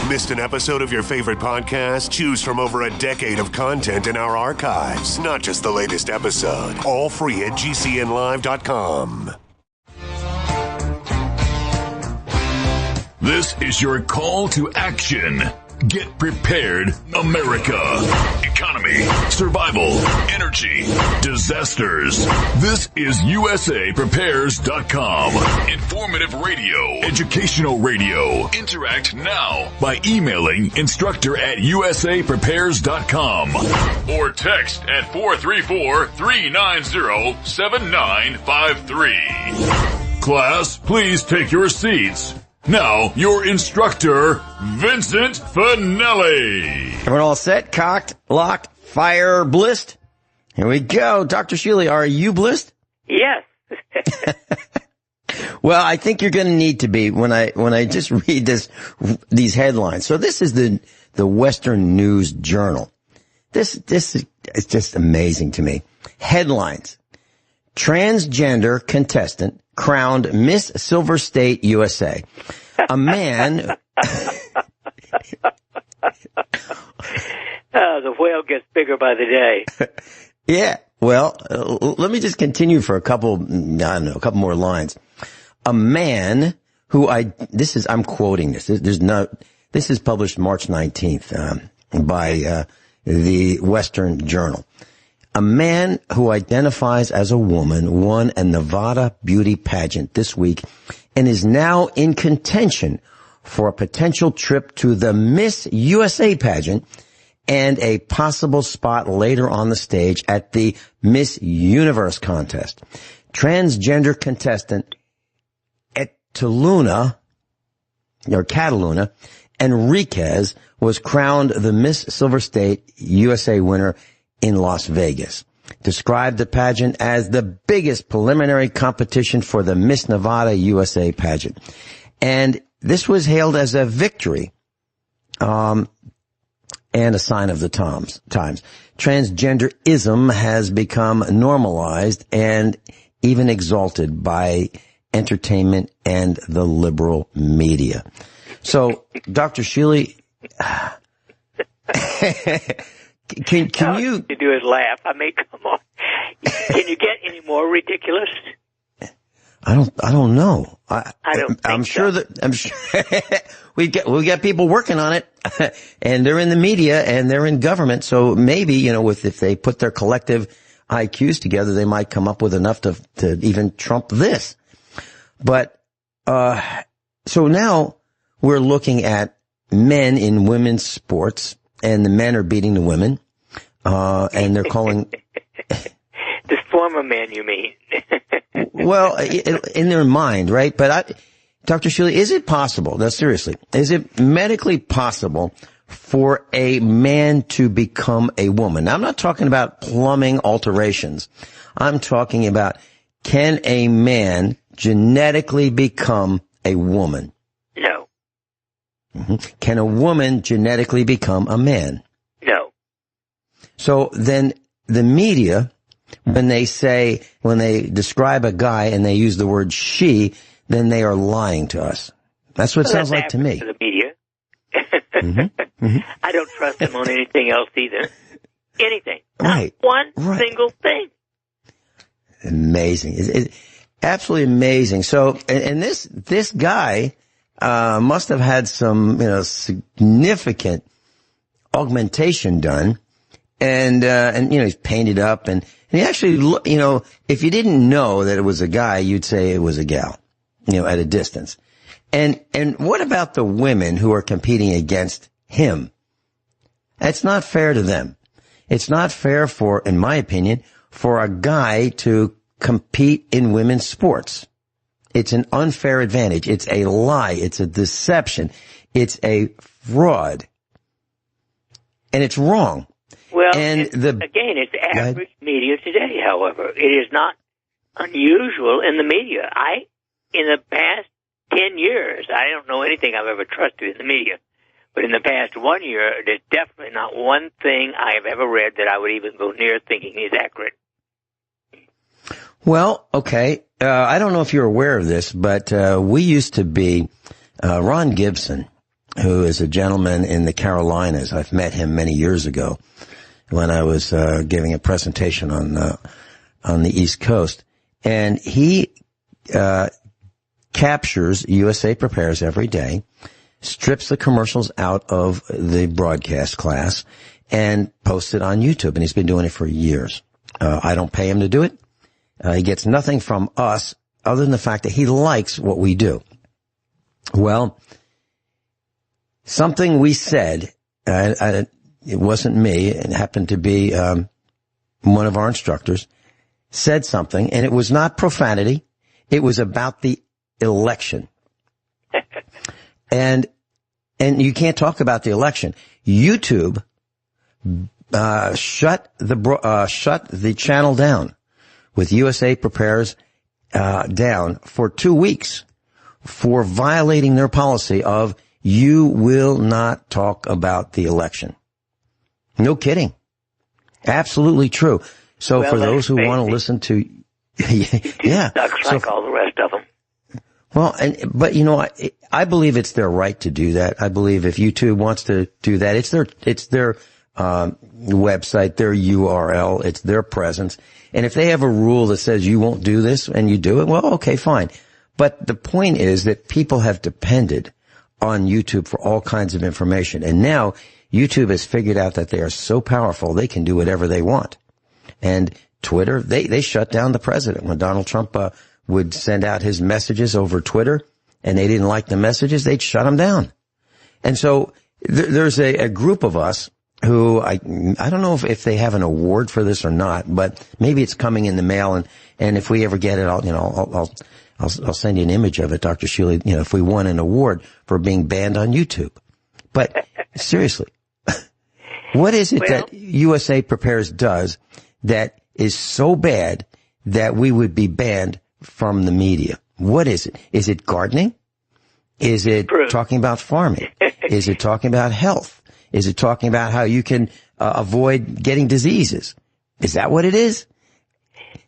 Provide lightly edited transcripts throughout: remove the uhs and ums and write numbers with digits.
Missed an episode of your favorite podcast? Choose from over a decade of content in our archives, not just the latest episode. All free at GCNlive.com. This is your call to action. Get prepared, America. Economy, survival, energy, disasters. This is USAPrepares.com. Informative radio, educational radio. Interact now by emailing instructor at USAPrepares.com or text at 434-390-7953. Class, please take your seats. Now, your instructor, Vincent Finelli. Everyone all set? Cocked, locked, fire, blissed? Here we go. Dr. Shealy, are you blissed? Yes. Well, I think you're going to need to be when I just read these headlines. So this is the Western News Journal. This is just amazing to me. Headlines. Transgender contestant crowned Miss Silver State USA. A man... The whale gets bigger by the day. Yeah. Well, let me just continue for a couple more lines. A man who I'm quoting this. This is published March 19th, by, the Western Journal. A man who identifies as a woman won a Nevada beauty pageant this week and is now in contention for a potential trip to the Miss USA pageant and a possible spot later on the stage at the Miss Universe contest. Transgender contestant Cataluna Enriquez was crowned the Miss Silver State USA winner in Las Vegas. Described the pageant as the biggest preliminary competition for the Miss Nevada USA pageant. And this was hailed as a victory, and a sign of the times. Transgenderism has become normalized and even exalted by entertainment and the liberal media. So, Dr. Shealy, Can you to do is laugh? I mean, come on. Can you get any more ridiculous? I don't know. I'm sure we got people working on it, and they're in the media and they're in government. So maybe, if they put their collective IQs together, they might come up with enough to even trump this. But, so now we're looking at men in women's sports, and the men are beating the women, and they're calling... The former men, you mean? Well, in their mind, right? But Dr. Shealy, is it possible, now seriously, is it medically possible for a man to become a woman? Now, I'm not talking about plumbing alterations. I'm talking about, can a man genetically become a woman? No. Mm-hmm. Can a woman genetically become a man? No. So then the media, when they describe a guy and they use the word she, then they are lying to us. That's what it sounds like to me. To the media. Mm-hmm. Mm-hmm. I don't trust them on anything else either. Anything. Right. Not one single thing. Amazing. It's absolutely amazing. So, and this guy, must have had some, significant augmentation done. And he's painted up and he actually, if you didn't know that it was a guy, you'd say it was a gal, at a distance. And what about the women who are competing against him? That's not fair to them. It's not fair in my opinion, for a guy to compete in women's sports. It's an unfair advantage. It's a lie. It's a deception. It's a fraud. And it's wrong. Well, it's average media today, however. It is not unusual in the media. In the past 10 years, I don't know anything I've ever trusted in the media. But in the past 1 year, there's definitely not one thing I have ever read that I would even go near thinking is accurate. Well, okay. I don't know if you're aware of this, but we used to be Ron Gibson who is a gentleman in the Carolinas. I've met him many years ago when I was giving a presentation on the East Coast. And he captures USA Prepares every day, strips the commercials out of the broadcast class, and posts it on YouTube. And he's been doing it for years. I don't pay him to do it. He gets nothing from us other than the fact that he likes what we do. Well, something we said, it wasn't me, it happened to be one of our instructors, said something, and it was not profanity. It was about the election. And you can't talk about the election. YouTube shut the channel down with USA Prepares down for 2 weeks for violating their policy of you will not talk about the election. No kidding. Absolutely true. So for those who want to listen to, yeah. Ducks like all the rest of them. Well, but you know, I believe it's their right to do that. I believe if YouTube wants to do that, it's their website, their URL, it's their presence. And if they have a rule that says you won't do this and you do it, well, okay, fine. But the point is that people have depended on YouTube for all kinds of information. And now YouTube has figured out that they are so powerful, they can do whatever they want. And Twitter, they shut down the president. When Donald Trump would send out his messages over Twitter and they didn't like the messages, they'd shut them down. And so there's a group of us who I don't know if they have an award for this or not, but maybe it's coming in the mail, and if we ever get it, I'll send you an image of it, Dr. Shealy, if we won an award for being banned on YouTube. But seriously, what is it that USA Prepares does that is so bad that we would be banned from the media? What is it? Is it gardening? Is it talking about farming? Is it talking about health? Is it talking about how you can avoid getting diseases? Is that what it is?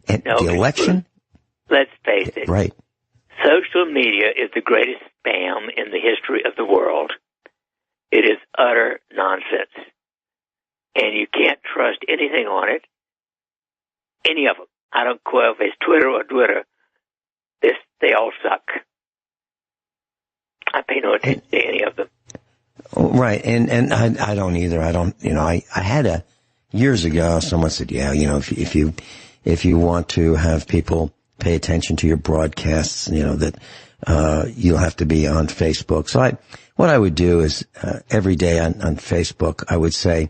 And no, the election? Let's face it. Right. Social media is the greatest spam in the history of the world. It is utter nonsense. And you can't trust anything on it. Any of them. I don't care if it's Twitter or Twitter. They all suck. I pay no attention to any of them. Right. And I don't either. I don't, I had years ago, someone said, yeah, if you want to have people pay attention to your broadcasts, that, you'll have to be on Facebook. So what I would do is, every day on Facebook, I would say,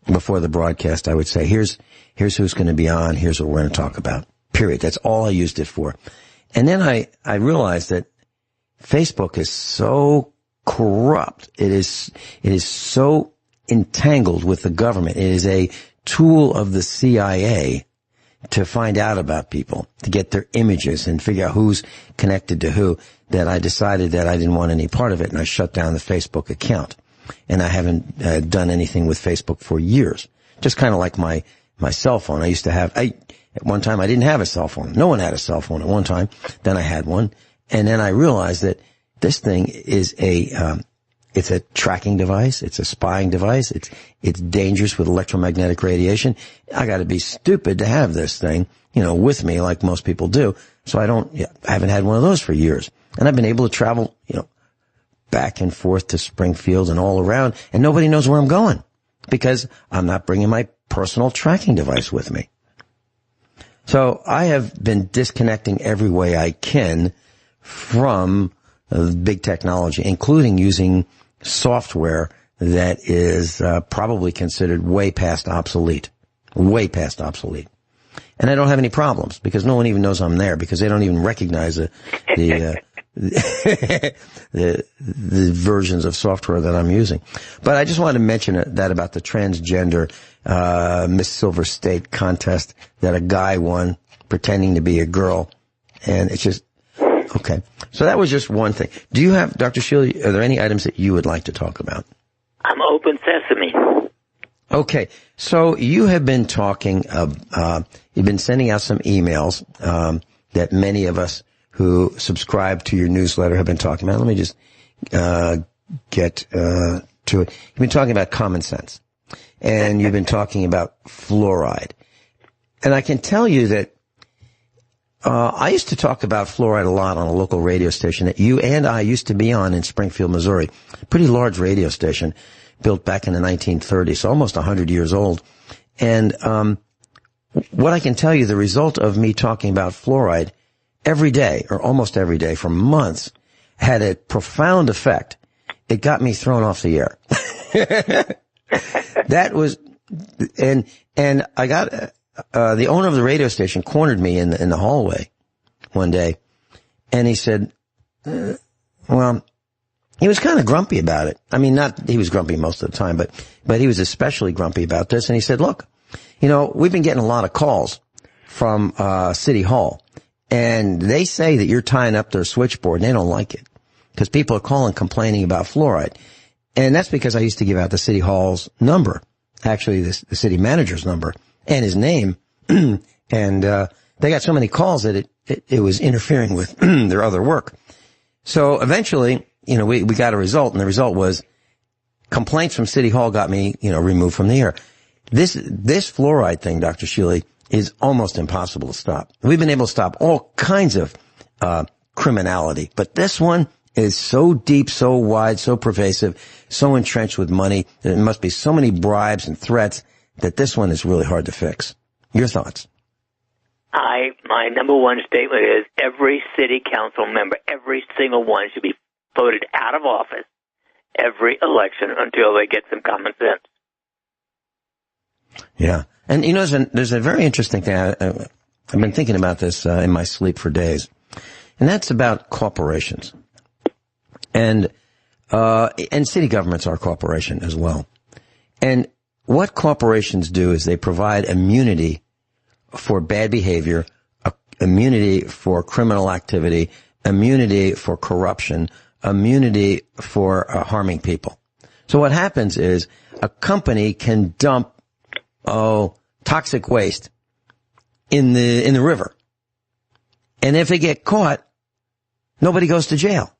before the broadcast, I would say, here's who's going to be on, here's what we're going to talk about. Period. That's all I used it for. And then I realized that Facebook is so corrupt. It is so entangled with the government. It is a tool of the CIA to find out about people, to get their images and figure out who's connected to who, that I decided that I didn't want any part of it, and I shut down the Facebook account. And I haven't done anything with Facebook for years. Just kind of like my cell phone. I used to have, at one time I didn't have a cell phone. No one had a cell phone at one time. Then I had one. And then I realized that this thing is it's a tracking device. It's a spying device. It's dangerous with electromagnetic radiation. I gotta be stupid to have this thing, with me like most people do. So I haven't had one of those for years. And I've been able to travel, back and forth to Springfield and all around, and nobody knows where I'm going because I'm not bringing my personal tracking device with me. So I have been disconnecting every way I can from big technology, including using software that is probably considered way past obsolete. And I don't have any problems because no one even knows I'm there because they don't even recognize the versions of software that I'm using. But I just wanted to mention that about the transgender Miss Silver State contest that a guy won pretending to be a girl. And it's just, okay. So that was just one thing. Do you have, Dr. Shealy, are there any items that you would like to talk about? I'm open sesame. Okay. So you have been talking, you've been sending out some emails that many of us who subscribe to your newsletter have been talking about. Let me just get to it. You've been talking about common sense, and you've been talking about fluoride. And I can tell you that I used to talk about fluoride a lot on a local radio station that you and I used to be on in Springfield, Missouri. Pretty large radio station, built back in the 1930s, so almost 100 years old. And what I can tell you, the result of me talking about fluoride every day, or almost every day for months, had a profound effect. It got me thrown off the air. That was, and I got, the owner of the radio station cornered me in the hallway one day, and he said, well, he was kind of grumpy about it. I mean, he was grumpy most of the time, but he was especially grumpy about this. And he said, look, we've been getting a lot of calls from, City Hall, and they say that you're tying up their switchboard, and they don't like it because people are calling complaining about fluoride. And that's because I used to give out the City Hall's number, actually the city manager's number and his name. And, they got so many calls that it was interfering with their other work. So eventually, we got a result, and the result was complaints from City Hall got me, removed from the air. This fluoride thing, Dr. Shealy, is almost impossible to stop. We've been able to stop all kinds of, criminality, but this one is so deep, so wide, so pervasive, so entrenched with money. There must be so many bribes and threats that this one is really hard to fix. Your thoughts? My number one statement is every city council member, every single one, should be voted out of office every election until they get some common sense. Yeah. And, there's a very interesting thing. I've been thinking about this in my sleep for days, and that's about corporations. And city governments are a corporation as well. And what corporations do is they provide immunity for bad behavior, immunity for criminal activity, immunity for corruption, immunity for harming people. So what happens is a company can dump toxic waste in the river. And if they get caught, nobody goes to jail.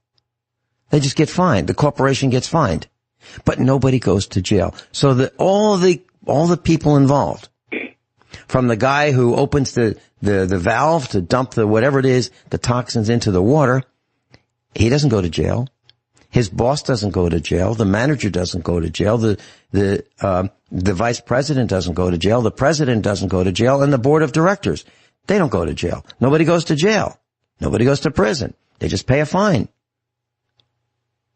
They just get fined. The corporation gets fined, but nobody goes to jail. So all the people involved, from the guy who opens the valve to dump whatever it is, the toxins into the water, he doesn't go to jail. His boss doesn't go to jail. The manager doesn't go to jail. The vice president doesn't go to jail. The president doesn't go to jail. And the board of directors, they don't go to jail. Nobody goes to jail. Nobody goes to prison. They just pay a fine.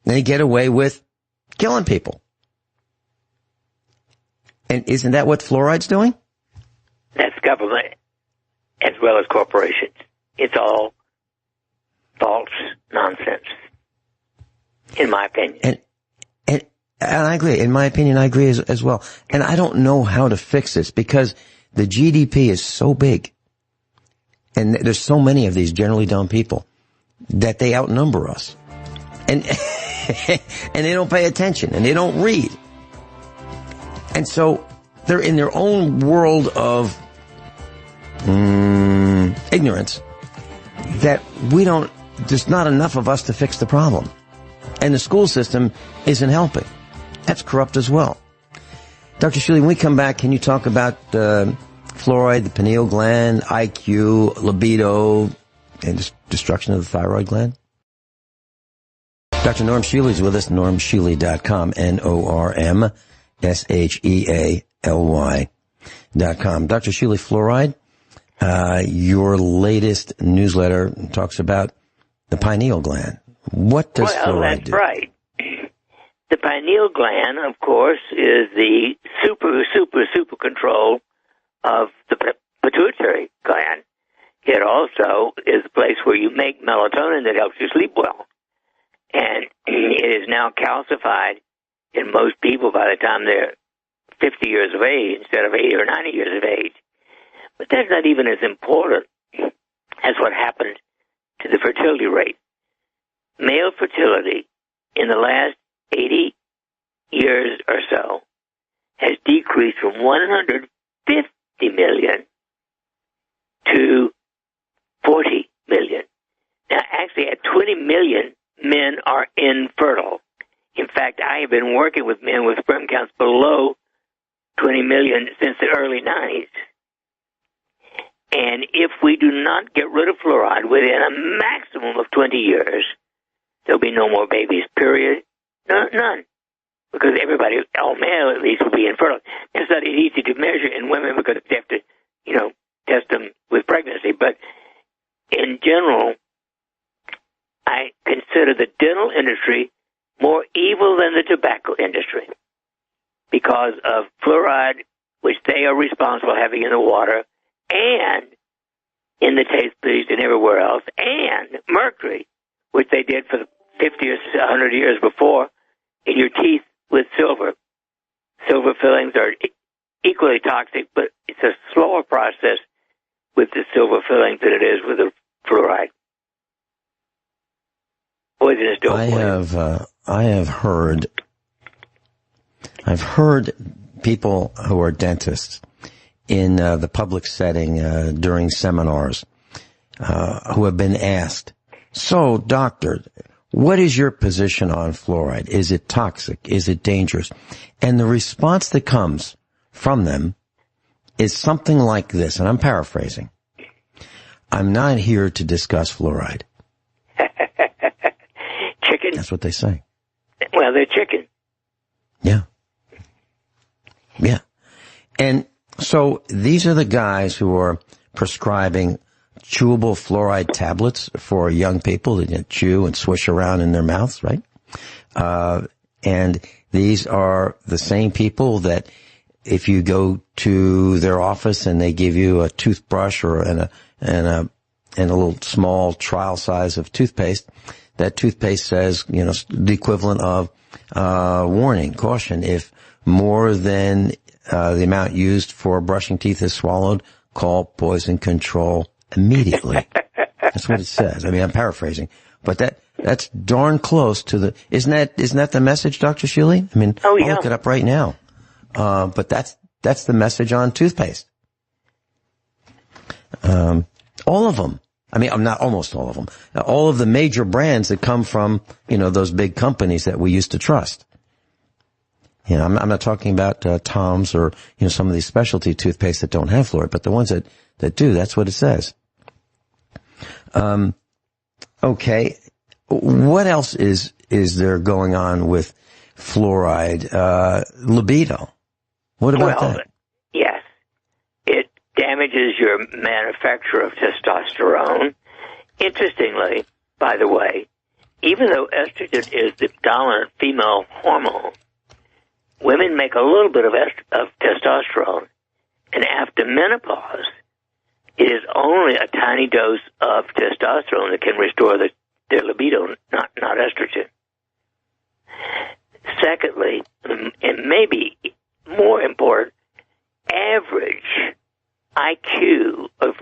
They get away with killing people. And isn't that what fluoride's doing? That's government as well as corporations. It's all false nonsense, in my opinion. And I agree. In my opinion, I agree as well. And I don't know how to fix this because the GDP is so big. And there's so many of these generally dumb people that they outnumber us. And and they don't pay attention and they don't read. And so they're in their own world of ignorance that there's not enough of us to fix the problem. And the school system isn't helping. That's corrupt as well. Dr. Shealy, when we come back, can you talk about fluoride, the pineal gland, IQ, libido, and destruction of the thyroid gland? Dr. Norm Shealy is with us, normshealy.com, NORMSHEALY.com. Dr. Shealy, fluoride, your latest newsletter talks about the pineal gland. What does fluoride do? Well, that's right. The pineal gland, of course, is the super control of the pituitary gland. It also is the place where you make melatonin that helps you sleep well. And it is now calcified in most people by the time they're 50 years of age instead of 80 or 90 years of age. But that's not even as important as what happened to the fertility rate. Male fertility in the last 80 years or so has decreased from 150 million to 40 million. Now, actually, at 20 million, men are infertile. In fact, I have been working with men with sperm counts below 20 million since the early 90s. And if we do not get rid of fluoride within a maximum of 20 years, there'll be no more babies, period. None. Because everybody, all male at least, will be infertile. It's not easy to measure in women because they have to, test them with pregnancy. But in general, I consider the dental industry more evil than the tobacco industry because of fluoride, which they are responsible for having in the water, and in the toothpaste and everywhere else, and mercury, which they did for the 50 or 100 years before, in your teeth with silver. Silver fillings are equally toxic, but it's a slower process with the silver fillings than it is with the fluoride. Poison is still poison. I've heard people who are dentists in the public setting during seminars who have been asked, so, doctor, what is your position on fluoride? Is it toxic? Is it dangerous? And the response that comes from them is something like this, and I'm paraphrasing. I'm not here to discuss fluoride. Chicken? That's what they say. Well, they're chicken. Yeah. Yeah. And so these are the guys who are prescribing chewable fluoride tablets for young people that chew and swish around in their mouths, right? And these are the same people that if you go to their office and they give you a toothbrush and a little small trial size of toothpaste, that toothpaste says, the equivalent of warning, caution, if more than the amount used for brushing teeth is swallowed, call poison control immediately. That's what it says. I mean, I'm paraphrasing, but that's darn close to the. Isn't that the message, Dr. Shealy? I mean, oh, yeah. I'll look it up right now. But that's the message on toothpaste. All of them. I mean, not almost all of them. All of the major brands that come from, those big companies that we used to trust. I'm not talking about Tom's or, some of these specialty toothpaste that don't have fluoride, but the ones that do, that's what it says. Okay. What else is there going on with fluoride? Libido. What about that? Yes. It damages your manufacture of testosterone. Interestingly, by the way, even though estrogen is the dominant female hormone, women make a little bit of testosterone, and after menopause, it is only a tiny dose of testosterone that can restore their libido, not estrogen. Secondly, and maybe more important, average IQ of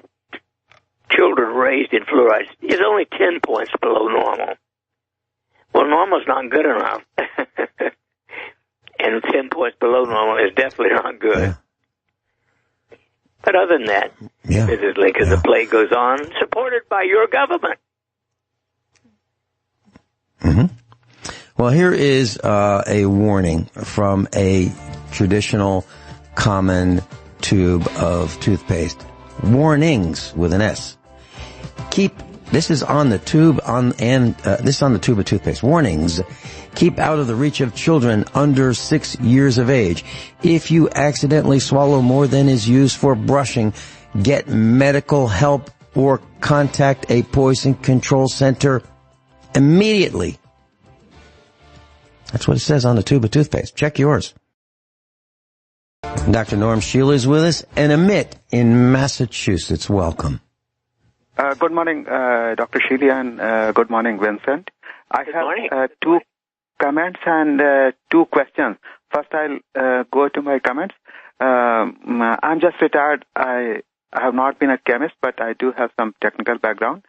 children raised in fluoride is only 10 points below normal. Well, normal's not good enough. And 10 points below normal is definitely not good. Yeah. But other than that, Mrs. Lincoln, the play goes on, supported by your government. Mm-hmm. Well, here is a warning from a traditional common tube of toothpaste. Warnings with an S. This is on the tube this is on the tube of toothpaste. Warnings. Keep out of the reach of children under 6 years of age. If you accidentally swallow more than is used for brushing, get medical help or contact a poison control center immediately. That's what it says on the tube of toothpaste. Check yours. Dr. Norm Shealy is with us, and Amit in Massachusetts. Welcome. Good morning, Dr. Shealy, and good morning, Vincent. I have two comments and two questions. First, I'll go to my comments. I'm just retired. I have not been a chemist, but I do have some technical background.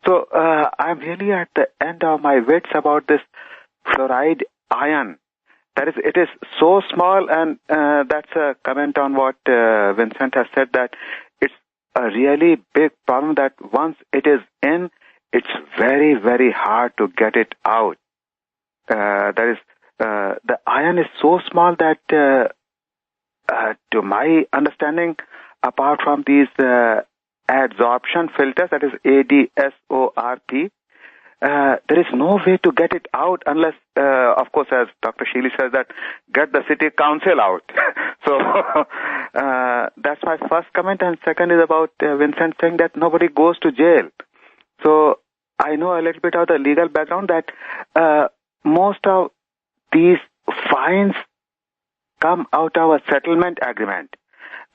So I'm really at the end of my wits about this fluoride ion. That is, it is so small, and that's a comment on what Vincent has said, that it's a really big problem that once it is in, it's very, very hard to get it out. There is the iron is so small that, to my understanding, apart from these adsorption filters, that is ADSORP, there is no way to get it out unless, of course, as Dr. Shealy says, that get the city council out. So that's my first comment. And second is about Vincent saying that nobody goes to jail. So I know a little bit of the legal background that most of these fines come out of a settlement agreement.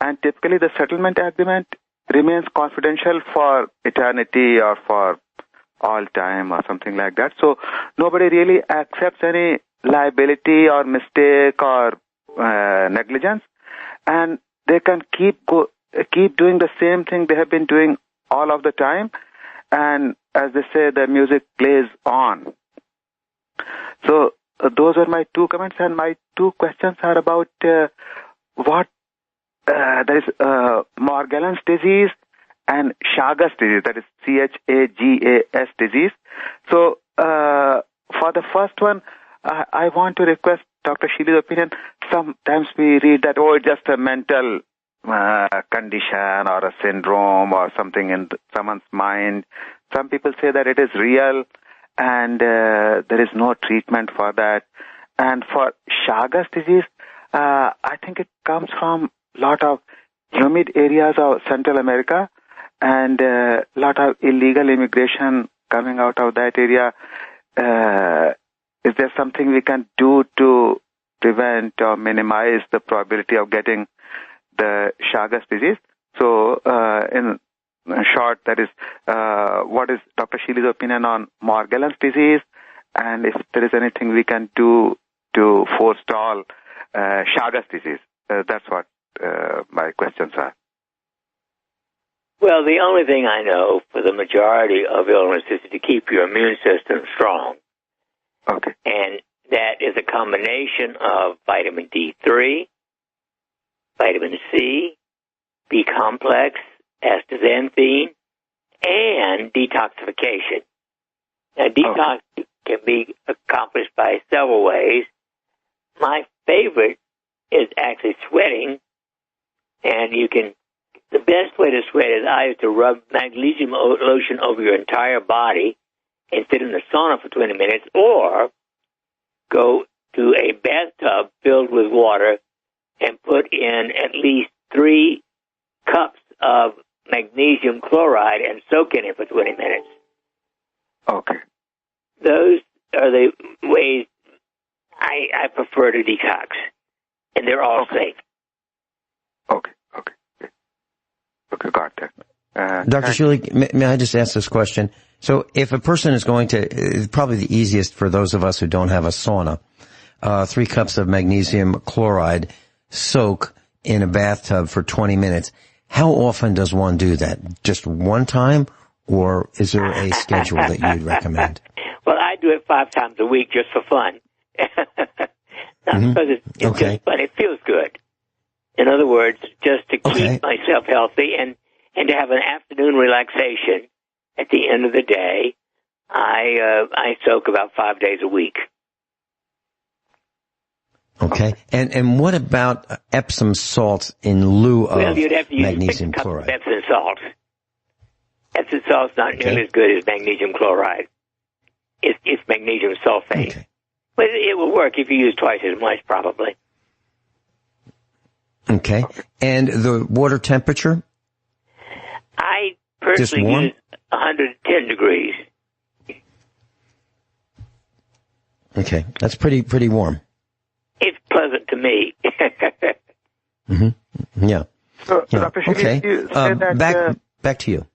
And typically the settlement agreement remains confidential for eternity or for all time or something like that. So nobody really accepts any liability or mistake or negligence, and they can keep doing the same thing they have been doing all of the time. And as they say, the music plays on. So those are my two comments, and my two questions are about what there is Morgellons disease and Chagas disease, that is CHAGAS disease. So for the first one, I want to request Dr. Shealy's opinion. Sometimes we read that, it's just a mental condition or a syndrome or something in someone's mind. Some people say that it is real and there is no treatment for that. And for Chagas disease, I think it comes from a lot of humid areas of Central America and a lot of illegal immigration coming out of that area. Is there something we can do to prevent or minimize the probability of getting the Chagas disease? So, in short, that is, what is Dr. Shealy's opinion on Morgellons disease, and if there is anything we can do to forestall Chagas disease? That's what my questions are. Well, the only thing I know for the majority of illness is to keep your immune system strong. Okay. And that is a combination of vitamin D3, vitamin C, B complex, astaxanthin, and detoxification. Now, detox can be accomplished by several ways. My favorite is actually sweating, and the best way to sweat is either to rub magnesium lotion over your entire body and sit in the sauna for 20 minutes, or go to a bathtub filled with water and put in at least 3 cups of magnesium chloride and soak in it for 20 minutes. Okay. Those are the ways I prefer to detox, and they're all safe. Okay, got that. Dr. Shealy, may I just ask this question? So if a person is going to, probably the easiest for those of us who don't have a sauna, 3 cups of magnesium chloride, soak in a bathtub for 20 minutes. How often does one do that? Just one time, or is there a schedule that you'd recommend? Well, I do it 5 times a week just for fun. Not because it's just fun. It feels good. In other words, just to keep myself healthy and to have an afternoon relaxation at the end of the day. I soak about 5 days a week. Okay. And what about Epsom salts in lieu of you'd have to use magnesium chloride? Epsom salt. Epsom salt's not nearly as good as magnesium chloride. It's magnesium sulfate. Okay. But it will work if you use twice as much, probably. Okay. And the water temperature? I personally use 110 degrees. Okay. That's pretty warm. It's pleasant to me. Yeah. So, Dr. Shealy, you said that... Back to you.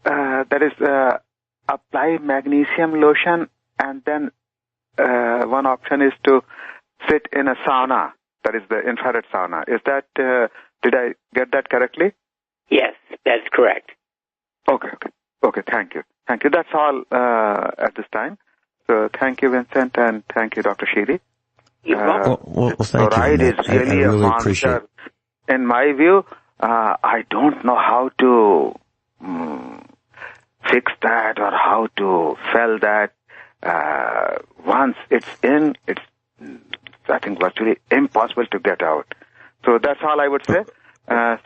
That is, apply magnesium lotion, and then one option is to sit in a sauna, that is the infrared sauna. Is that, did I get that correctly? Yes, that's correct. Okay, thank you. That's all at this time. So thank you, Vincent, and thank you, Dr. Shealy. Well, thank you. Fluoride is really a monster. In my view, I don't know how to fix that or how to sell that. once it's in, it's, I think, virtually impossible to get out. So that's all I would say.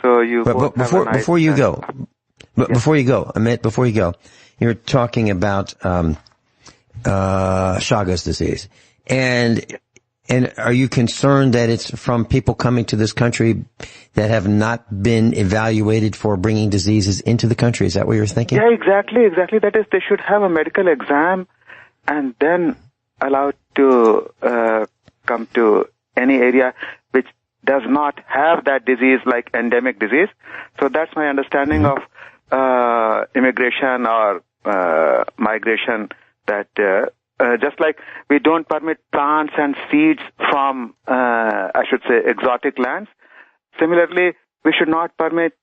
So you before you go, Amit, before you go, you're talking about Chagas disease, and are you concerned that it's from people coming to this country that have not been evaluated for bringing diseases into the country? Is that what you're thinking? Yeah, exactly. That is, they should have a medical exam and then allowed to come to any area which does not have that disease, like endemic disease. So that's my understanding of immigration or migration, that just like we don't permit plants and seeds from, I should say, exotic lands, similarly, we should not permit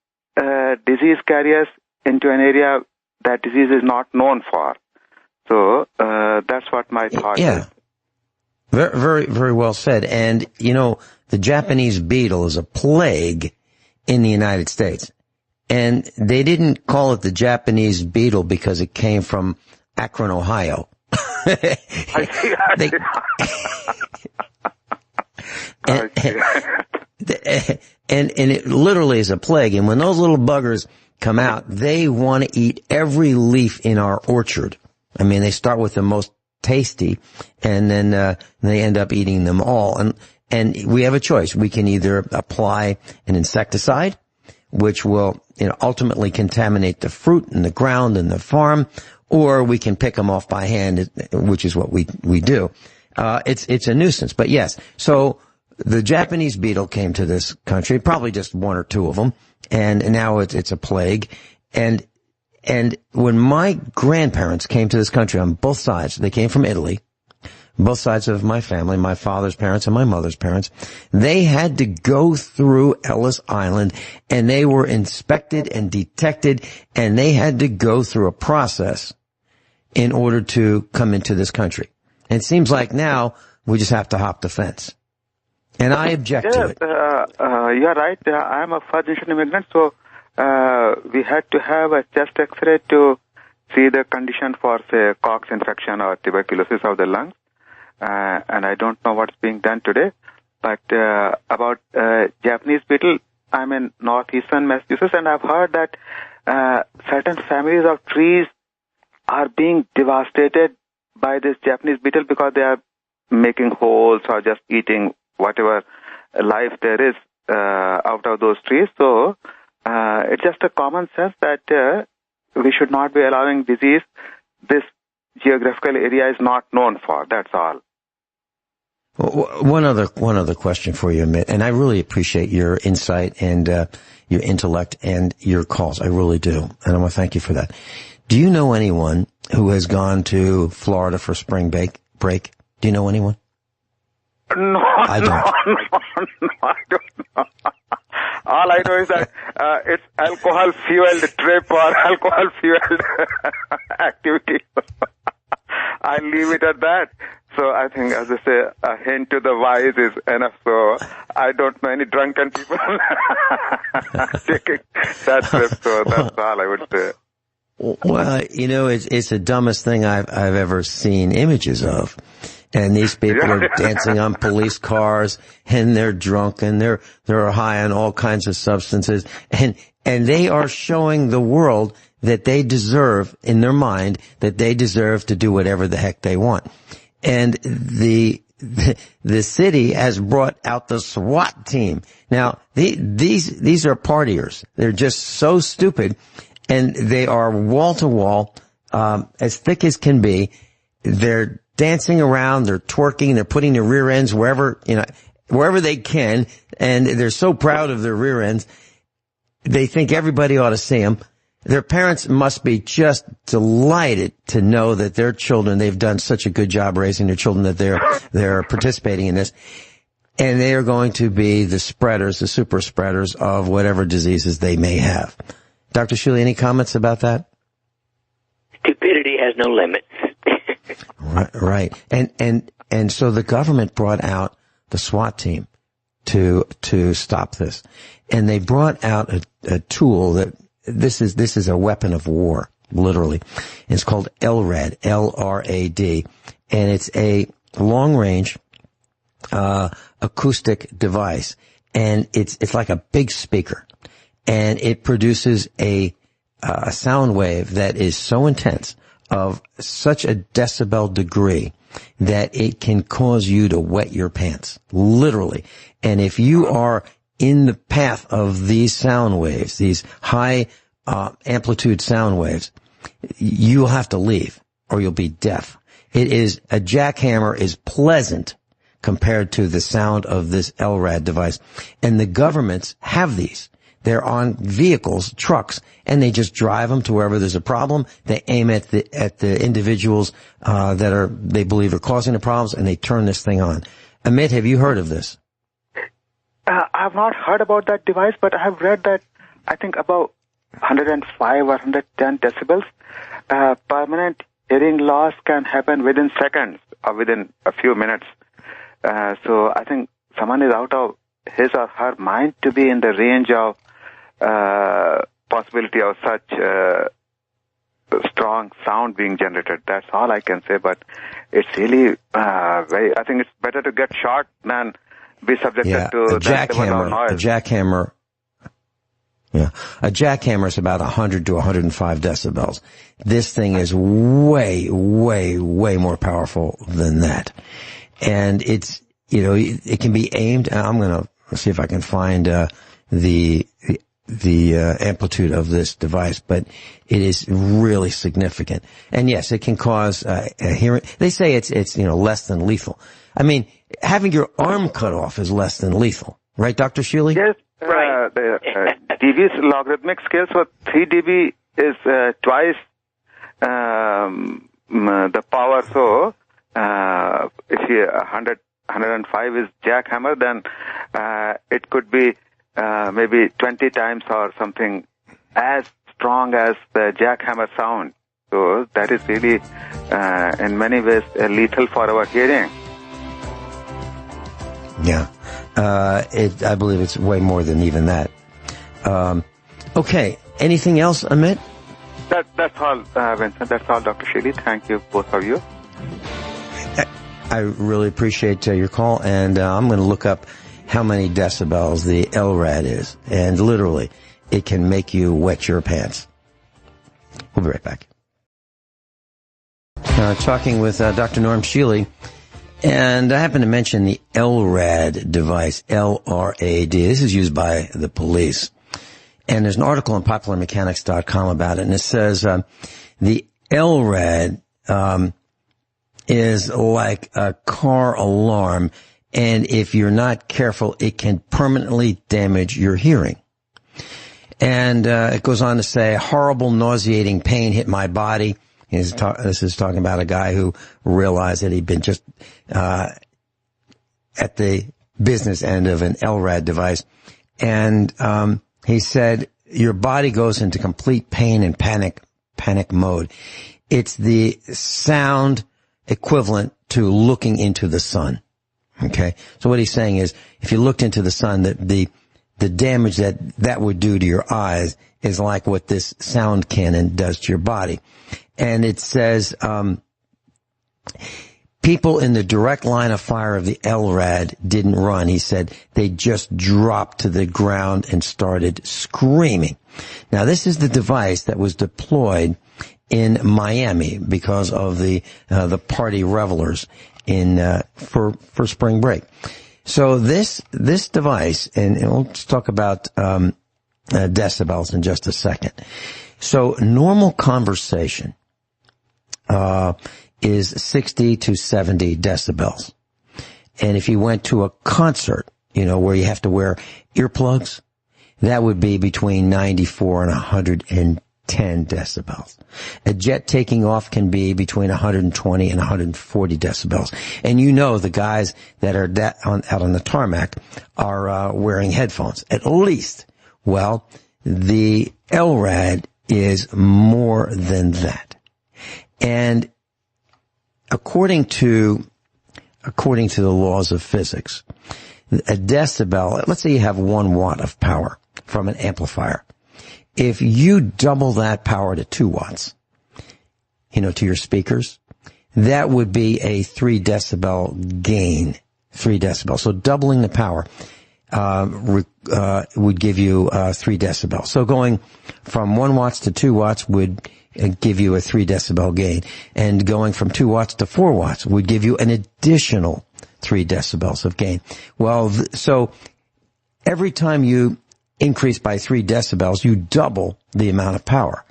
disease carriers into an area that disease is not known for. So that's what my thought is. Very, very, very well said. And, you know, the Japanese beetle is a plague in the United States. And they didn't call it the Japanese beetle because it came from Akron, Ohio. And it literally is a plague. And when those little buggers come out, they want to eat every leaf in our orchard. I mean, they start with the most tasty, and then they end up eating them all. And we have a choice. We can either apply an insecticide, which will, you know, ultimately contaminate the fruit and the ground and the farm, or we can pick them off by hand, which is what we do. It's a nuisance. But yes, so the Japanese beetle came to this country, probably just one or two of them, and now it's a plague. And when my grandparents came to this country on both sides, they came from Italy, both sides of my family, my father's parents and my mother's parents, they had to go through Ellis Island, and they were inspected and detected, and they had to go through a process in order to come into this country. And it seems like now we just have to hop the fence. And I object to it. You're right. I'm a first-generation immigrant, so we had to have a chest X-ray to see the condition for, say, Cox infection or tuberculosis of the lungs. And I don't know what's being done today. But about Japanese beetle, I'm in northeastern Massachusetts, and I've heard that certain families of trees are being devastated by this Japanese beetle because they are making holes or just eating whatever life there is out of those trees. So it's just a common sense that we should not be allowing disease this geographical area is not known for. That's all. One other question for you, Amit, and I really appreciate your insight and your intellect and your calls. I really do, and I want to thank you for that. Do you know anyone who has gone to Florida for spring break? Do you know anyone? No, I don't. No, I don't know. All I know is that it's alcohol-fueled trip or alcohol-fueled activity. I'll leave it at that. So I think, as I say, a hint to the wise is enough. So I don't know any drunken people taking that trip. So that's all I would say. Well, you know, it's the dumbest thing I've ever seen images of. And these people are dancing on police cars, and they're drunk, and they're high on all kinds of substances, and they are showing the world that they deserve, in their mind, that they deserve to do whatever the heck they want. And the city has brought out the SWAT team. Now, these are partiers. They're just so stupid, and they are wall to wall, as thick as can be. They're dancing around, they're twerking, they're putting their rear ends wherever they can, and they're so proud of their rear ends. They think everybody ought to see them. Their parents must be just delighted to know that their children, they've done such a good job raising their children that they're participating in this. And they are going to be the spreaders, the super spreaders of whatever diseases they may have. Dr. Shealy, any comments about that? Stupidity has no limits. Right. And so the government brought out the SWAT team to stop this. And they brought out a tool that this is a weapon of war, literally. It's called LRAD, LRAD, and it's a long-range acoustic device, and it's like a big speaker, and it produces a sound wave that is so intense, of such a decibel degree, that it can cause you to wet your pants, literally. And if you are in the path of these sound waves, these high amplitude sound waves, you'll have to leave or you'll be deaf. A jackhammer is pleasant compared to the sound of this LRAD device. And the governments have these. They're on vehicles, trucks, and they just drive them to wherever there's a problem. They aim at the individuals that they believe are causing the problems, and they turn this thing on. Amit, have you heard of this? I've not heard about that device, but I have read that I think about 105 or 110 decibels. Permanent hearing loss can happen within seconds or within a few minutes. So I think someone is out of his or her mind to be in the range of possibility of such strong sound being generated. That's all I can say, but it's really I think it's better to get shot than be subjected to a jackhammer. Yeah, a jackhammer is about 100 to 105 decibels. This thing is way, way, way more powerful than that. And it can be aimed. I'm going to see if I can find the amplitude of this device, but it is really significant. And yes, it can cause hearing. They say it's less than lethal. I mean, having your arm cut off is less than lethal, right, Dr. Shealy? Yes. The dB's logarithmic scale, so 3 dB is twice the power. So if 105 is jackhammer, then it could be maybe 20 times or something as strong as the jackhammer sound. So that is really, in many ways, lethal for our hearing. Yeah. I believe it's way more than even that. Okay. Anything else, Amit? That's all, Vincent. That's all, Dr. Shealy. Thank you, both of you. I really appreciate your call, and I'm going to look up how many decibels the LRAD is. And literally, it can make you wet your pants. We'll be right back. Talking with Dr. Norm Shealy. And I happen to mention the LRAD device, LRAD. This is used by the police. And there's an article on popularmechanics.com about it, and it says the LRAD is like a car alarm, and if you're not careful, it can permanently damage your hearing. And it goes on to say, horrible, nauseating pain hit my body. This is talking about a guy who realized that he'd been just at the business end of an LRAD device. And he said, your body goes into complete pain and panic mode. It's the sound equivalent to looking into the sun. Okay? So what he's saying is, if you looked into the sun, the damage that would do to your eyes is like what this sound cannon does to your body. And it says, people in the direct line of fire of the LRAD didn't run. He said they just dropped to the ground and started screaming. Now, this is the device that was deployed in Miami because of the party revelers for spring break. So this device, and we'll talk about decibels in just a second. So normal conversation is 60 to 70 decibels. And if you went to a concert, where you have to wear earplugs, that would be between 94 and 110 decibels. A jet taking off can be between 120 and 140 decibels. And the guys that are out on the tarmac are wearing headphones, at least. Well, the LRAD is more than that. And according to the laws of physics, a decibel, let's say you have 1 watt of power from an amplifier. If you double that power to 2 watts, to your speakers, that would be a 3 decibel gain. 3 decibels. So doubling the power would give you 3 decibels. So going from 1 watts to 2 watts would give you a 3 decibel gain. And going from 2 watts to 4 watts would give you an additional 3 decibels of gain. Well, so every time you increase by 3 decibels, you double the amount of power.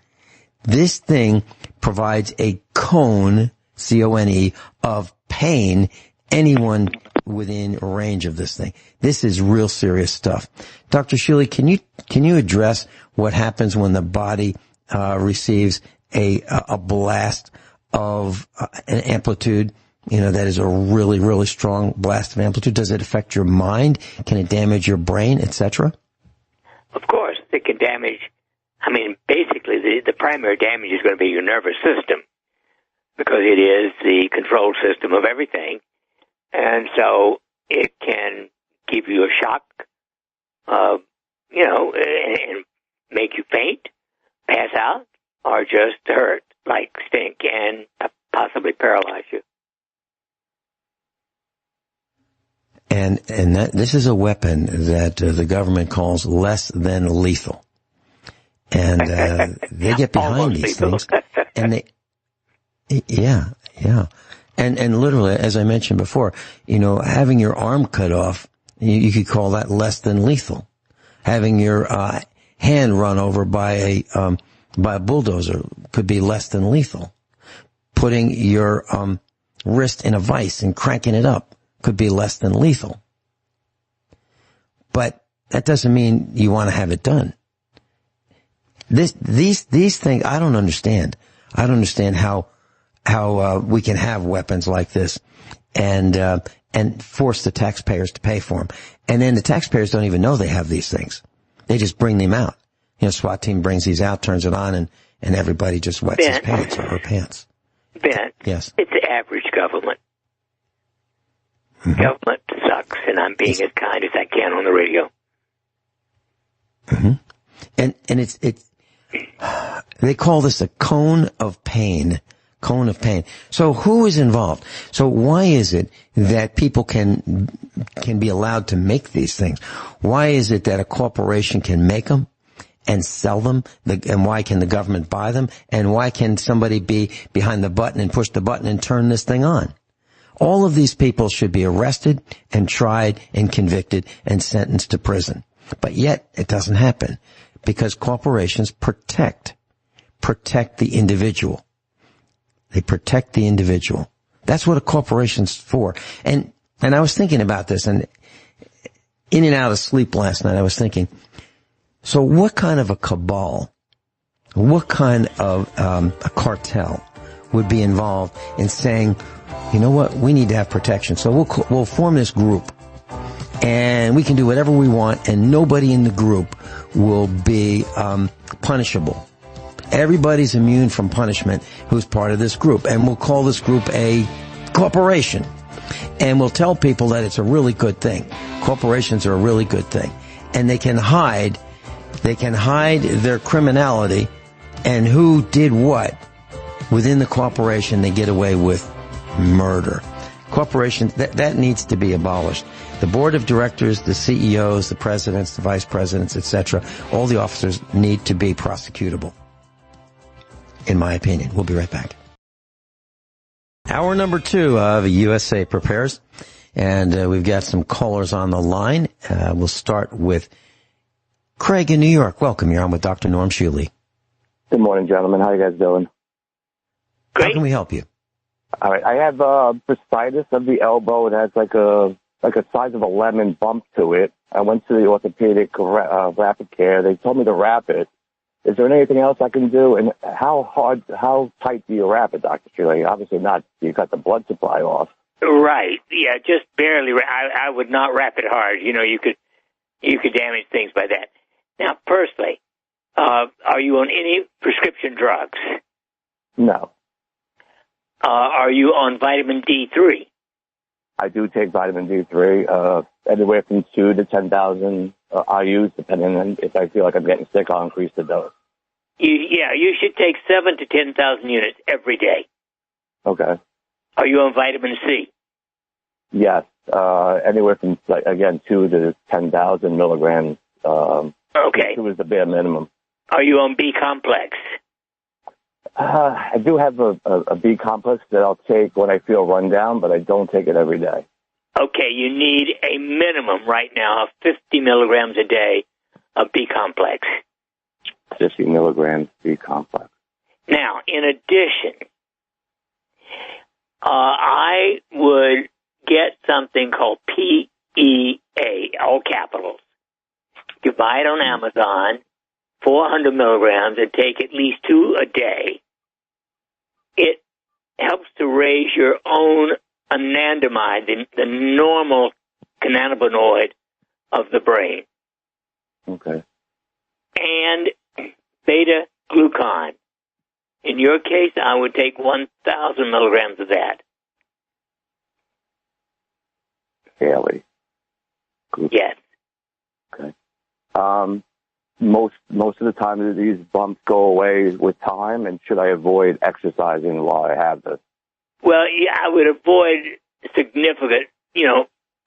This thing provides a cone, C-O-N-E, of pain. Anyone within range of this thing. This is real serious stuff. Dr. Shealy, can you address what happens when the body receives a blast of an amplitude, that is a really, really strong blast of amplitude? Does it affect your mind? Can it damage your brain, etc.? Of course, it can damage. Basically, the primary damage is going to be your nervous system, because it is the control system of everything. And so it can give you a shock, and make you faint, pass out, or just hurt, like stink, and possibly paralyze you. And this is a weapon that the government calls less than lethal. And they get behind these things. And And literally, as I mentioned before, having your arm cut off, you could call that less than lethal. Having your hand run over by a bulldozer could be less than lethal. Putting your wrist in a vice and cranking it up could be less than lethal. But that doesn't mean you want to have it done. These things, I don't understand. I don't understand how we can have weapons like this and force the taxpayers to pay for them. And then the taxpayers don't even know they have these things. They just bring them out. SWAT team brings these out, turns it on, and everybody just wets his pants or her pants. Ben, yes. It's the average government. Mm-hmm. Government sucks, and I'm being as kind as I can on the radio. Mm-hmm. And it's they call this a cone of pain. Cone of pain. So who is involved? So why is it that people can be allowed to make these things? Why is it that a corporation can make them and sell them? And why can the government buy them? And why can somebody be behind the button and push the button and turn this thing on? All of these people should be arrested and tried and convicted and sentenced to prison. But yet it doesn't happen because corporations protect the individual. They protect the individual. That's what a corporation's for. And I was thinking about this, and in and out of sleep last night, I was thinking, so what kind of a cabal, what kind of a cartel would be involved in saying, you know what, we need to have protection. So we'll form this group, and we can do whatever we want, and nobody in the group will be punishable. Everybody's immune from punishment who's part of this group. And we'll call this group a corporation. And we'll tell people that it's a really good thing. Corporations are a really good thing. And they can hide their criminality and who did what within the corporation. They get away with murder. Corporations, that needs to be abolished. The board of directors, the CEOs, the presidents, the vice presidents, etc., all the officers need to be prosecutable. In my opinion. We'll be right back. Hour number 2 of USA Prepares. And we've got some callers on the line. We'll start with Craig in New York. Welcome. You're on with Dr. Norm Shealy. Good morning, gentlemen. How you guys doing? Great. How can we help you? All right. I have bursitis of the elbow. It has like a size of a lemon bump to it. I went to the orthopedic rapid care. They told me to wrap it. Is there anything else I can do? And how tight do you wrap it, Dr. Shealy? Obviously not. You cut the blood supply off. Right. Yeah, just barely. I would not wrap it hard. You could damage things by that. Now, firstly, are you on any prescription drugs? No. Are you on vitamin D3? I do take vitamin D3, anywhere from 2 to 10,000 IUs, depending on if I feel like I'm getting sick, I'll increase the dose. You should take 7,000 to 10,000 units every day. Okay. Are you on vitamin C? Yes. Anywhere from, 2 to 10,000 milligrams. Okay. 2 is the bare minimum. Are you on B complex? I do have a B complex that I'll take when I feel run down, but I don't take it every day. Okay, you need a minimum right now of 50 milligrams a day of B complex. 50 milligrams B complex. Now, in addition, I would get something called PEA, all capitals. You buy it on Amazon, 400 milligrams, and take at least 2 a day. It helps to raise your own anandamide, the normal cannabinoid of the brain. Okay. And beta-glucan. In your case, I would take 1,000 milligrams of that. Daily. Yes. Okay. Most of the time, do these bumps go away with time, and should I avoid exercising while I have this? Well, yeah, I would avoid significant,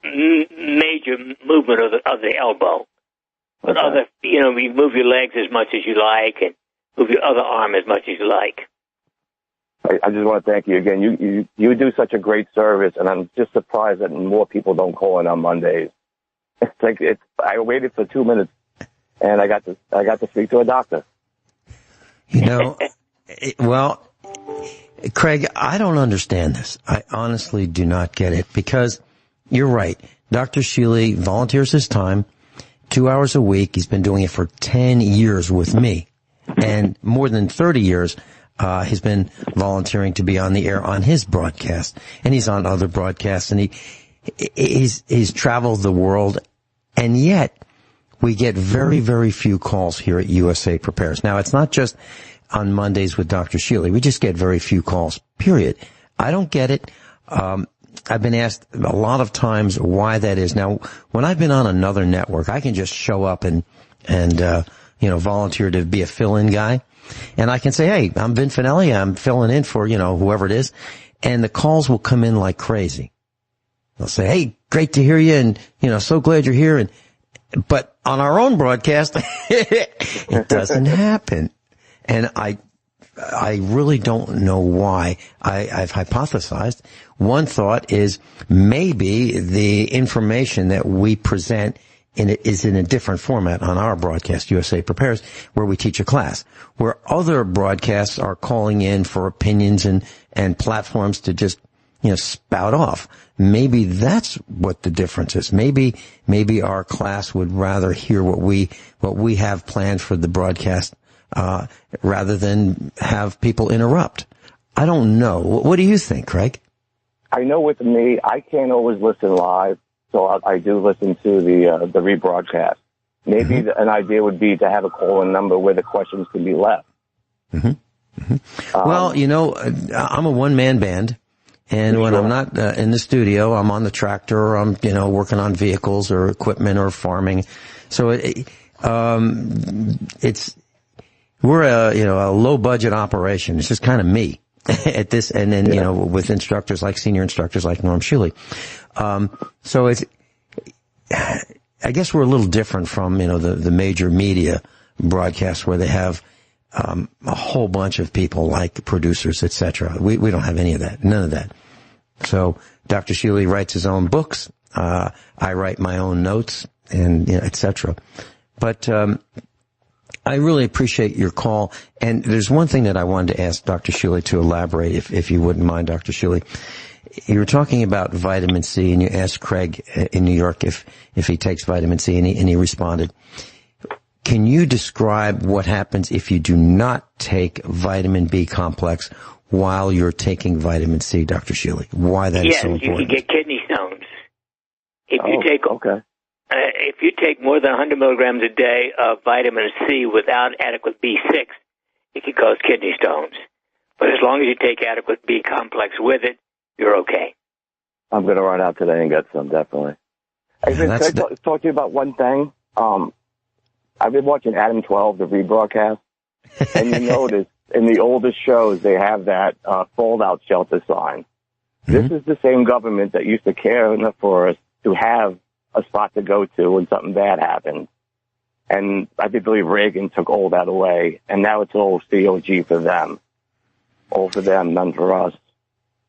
major movement of the elbow. But Okay. you move your legs as much as you like, and move your other arm as much as you like. I just want to thank you again. You do such a great service, and I'm just surprised that more people don't call in on Mondays. I waited for 2 minutes, and I got to speak to a doctor. Well, Craig, I don't understand this. I honestly do not get it, because you're right. Dr. Shealy volunteers his time, 2 hours a week. He's been doing it for 10 years with me, and more than 30 years. He's been volunteering to be on the air on his broadcast, and he's on other broadcasts, and he's traveled the world, and yet we get very, very few calls here at USA Prepares. Now, it's not just on Mondays with Dr. Shealy. We just get very few calls, period. I don't get it. I've been asked a lot of times why that is. Now, when I've been on another network, I can just show up and volunteer to be a fill-in guy. And I can say, hey, I'm Vin Finelli, I'm filling in for, whoever it is. And the calls will come in like crazy. They'll say, hey, great to hear you, and, so glad you're here. But on our own broadcast, it doesn't happen. And I really don't know why. I've hypothesized. One thought is maybe the information that we present is in a different format on our broadcast, USA Prepares, where we teach a class, where other broadcasts are calling in for opinions and platforms to just, spout off. Maybe that's what the difference is. Maybe our class would rather hear what we have planned for the broadcast, rather than have people interrupt. I don't know. What do you think, Craig? I know with me, I can't always listen live. So I do listen to the rebroadcast. Maybe an idea would be to have a call-in number where the questions can be left. Mm-hmm. Mm-hmm. Well, I'm a one-man band, and when I'm not in the studio, I'm on the tractor, or I'm working on vehicles or equipment or farming. So we're a low-budget operation. It's just kind of me at this, and then with instructors like senior instructors like Norm Shealy. So I guess we're a little different from, the major media broadcasts where they have, a whole bunch of people like producers, etc. We don't have any of that, none of that. So Dr. Shealy writes his own books. I write my own notes and, etc. But, I really appreciate your call. And there's one thing that I wanted to ask Dr. Shealy to elaborate, if you wouldn't mind, Dr. Shealy. You were talking about vitamin C, and you asked Craig in New York if he takes vitamin C, and he responded. Can you describe what happens if you do not take vitamin B complex while you're taking vitamin C, Dr. Shealy? Why that is so important? Yes, you can get kidney stones. If you take more than 100 milligrams a day of vitamin C without adequate B6, it can cause kidney stones. But as long as you take adequate B complex with it, you're okay. I'm going to run out today and get some, definitely. Can I talk to you about one thing? I've been watching Adam 12, the rebroadcast, And you notice in the oldest shows, they have that fold-out shelter sign. Mm-hmm. This is the same government that used to care enough for us to have a spot to go to when something bad happened. And I believe Reagan took all that away, and now it's all COG for them. All for them, none for us.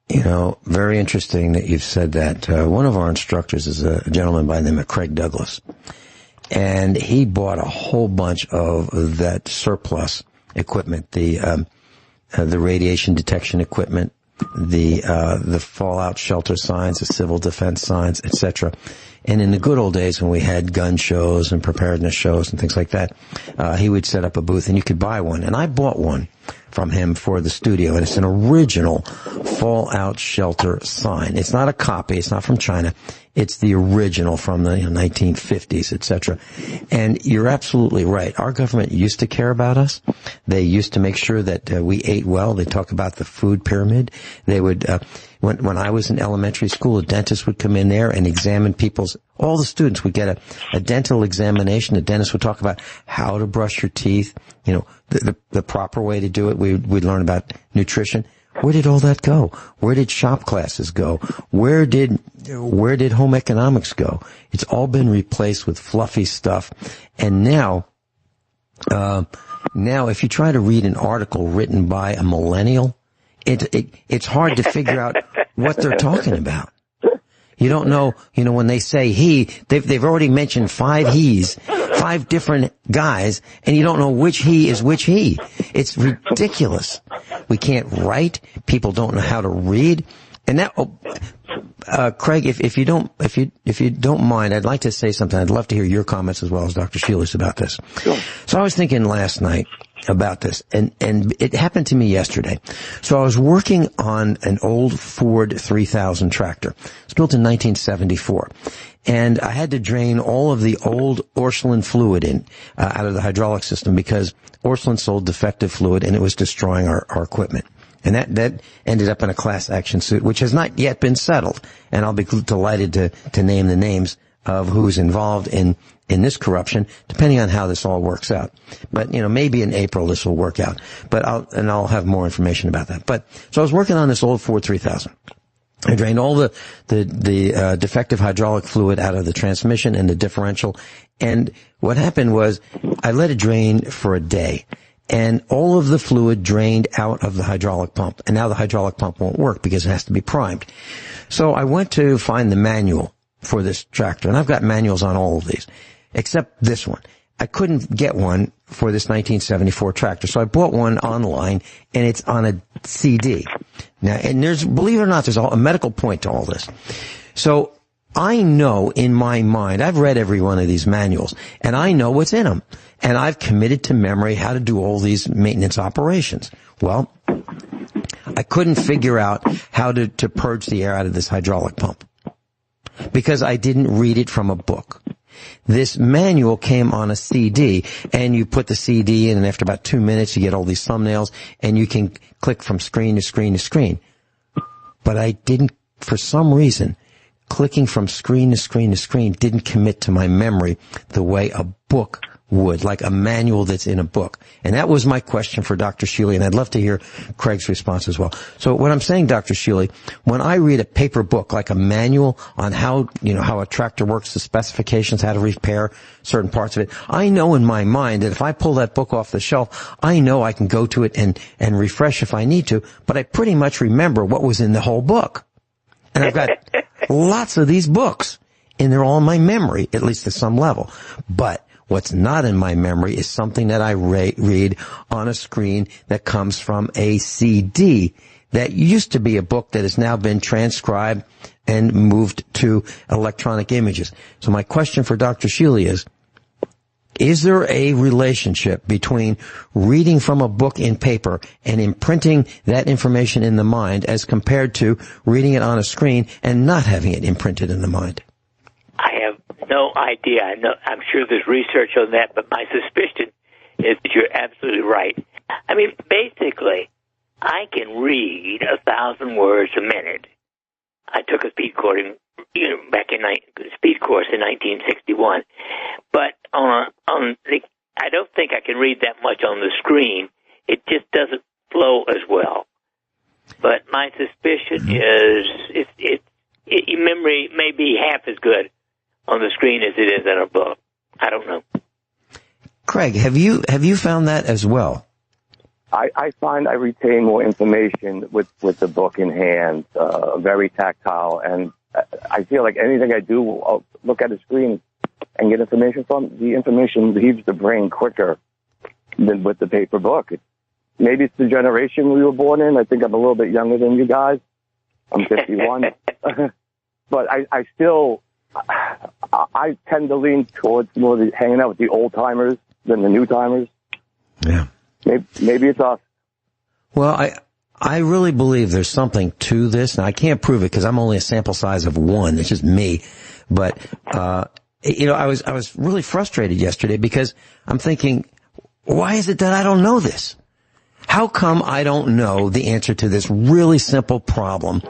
You know, very interesting that you've said that. One of our instructors is a gentleman by the name of Craig Douglas. And he bought a whole bunch of that surplus equipment, the radiation detection equipment, the fallout shelter signs, the civil defense signs, etc. And in the good old days when we had gun shows and preparedness shows and things like that, he would set up a booth and you could buy one. And I bought one from him for the studio, and it's an original fallout shelter sign. It's not a copy. It's not from China. It's the original from the 1950s, etc. And you're absolutely right. Our government used to care about us. They used to make sure that we ate well. They talk about the food pyramid. They would, when I was in elementary school, a dentist would come in there and examine all the students would get a dental examination. The dentist would talk about how to brush your teeth, you know, the proper way to do it. We'd learn about nutrition. Where did all that go? Where did shop classes go? Where did home economics go? It's all been replaced with fluffy stuff. And now if you try to read an article written by a millennial, it's hard to figure out what they're talking about. You don't know, when they say he, they've already mentioned 5 he's, 5 different guys, and you don't know which he is which he. It's ridiculous. We can't write. People don't know how to read. And that, Craig, if you don't mind, I'd like to say something. I'd love to hear your comments as well as Dr. Shealy's about this. Sure. So I was thinking last night about this, and it happened to me yesterday. So I was working on an old Ford 3000 tractor. It's built in 1974. And I had to drain all of the old Orscheln fluid out of the hydraulic system because Orscheln sold defective fluid and it was destroying our equipment. And that ended up in a class action suit, which has not yet been settled. And I'll be delighted to name the names of who's involved in this corruption, depending on how this all works out. But, maybe in April this will work out. But I'll have more information about that. So I was working on this old Ford 3000. I drained all the defective hydraulic fluid out of the transmission and the differential. And what happened was I let it drain for a day. And all of the fluid drained out of the hydraulic pump. And now the hydraulic pump won't work because it has to be primed. So I went to find the manual for this tractor. And I've got manuals on all of these, except this one. I couldn't get one for this 1974 tractor. So I bought one online, and it's on a CD. Now, and believe it or not, there's a medical point to all this. So I know in my mind, I've read every one of these manuals, and I know what's in them. And I've committed to memory how to do all these maintenance operations. Well, I couldn't figure out how to purge the air out of this hydraulic pump because I didn't read it from a book. This manual came on a CD, and you put the CD in, and after about 2 minutes, you get all these thumbnails, and you can click from screen to screen to screen. But I didn't, for some reason, clicking from screen to screen to screen didn't commit to my memory the way a book would, like a manual that's in a book. And that was my question for Dr. Shealy, and I'd love to hear Craig's response as well. So what I'm saying, Dr. Shealy, when I read a paper book, like a manual on how a tractor works, the specifications, how to repair certain parts of it, I know in my mind that if I pull that book off the shelf, I know I can go to it and refresh if I need to, but I pretty much remember what was in the whole book. And I've got lots of these books, and they're all in my memory, at least to some level. But what's not in my memory is something that I read on a screen that comes from a CD that used to be a book that has now been transcribed and moved to electronic images. So my question for Dr. Shealy is there a relationship between reading from a book in paper and imprinting that information in the mind as compared to reading it on a screen and not having it imprinted in the mind? I have no idea. I'm sure there's research on that, but my suspicion is that you're absolutely right. I mean, basically, I can read 1,000 words a minute. I took a speed course back in 1961, but I don't think think I can read that much on the screen. It just doesn't flow as well. But my suspicion is memory may be half as good on the screen as it is in a book. I don't know. Craig, have you found that as well? I find I retain more information with the book in hand, very tactile, and I feel like anything I do, I'll look at the screen and get information from. The information leaves the brain quicker than with the paper book. Maybe it's the generation we were born in. I think I'm a little bit younger than you guys. I'm 51. But I still tend to lean towards more hanging out with the old timers than the new timers. Yeah. Maybe it's us. Well, I really believe there's something to this. Now, I can't prove it because I'm only a sample size of one. It's just me. But, I was really frustrated yesterday because I'm thinking, why is it that I don't know this? How come I don't know the answer to this really simple problem?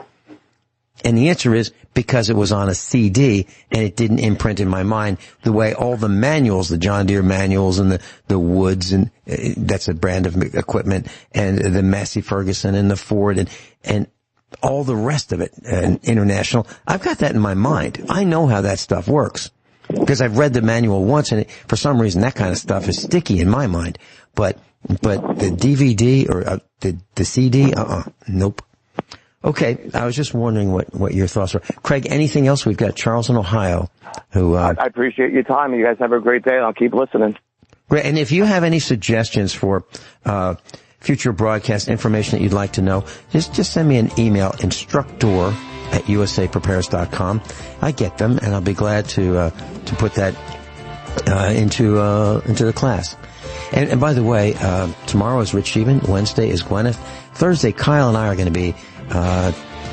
And the answer is because it was on a CD and it didn't imprint in my mind the way all the manuals, the John Deere manuals and the Woods, and that's a brand of equipment, and the Massey Ferguson and the Ford and all the rest of it, and International. I've got that in my mind. I know how that stuff works because I've read the manual once, and for some reason that kind of stuff is sticky in my mind. But the DVD or the CD, nope. Okay, I was just wondering what your thoughts were. Craig, anything else? We've got Charles in Ohio who... I appreciate your time. You guys have a great day, and I'll keep listening. Great, and if you have any suggestions for future broadcast information that you'd like to know, just send me an email, instructor@usaprepares.com. I get them, and I'll be glad to put that into the class. And by the way, tomorrow is Rich Sheehan, Wednesday is Gwyneth, Thursday Kyle and I are going to be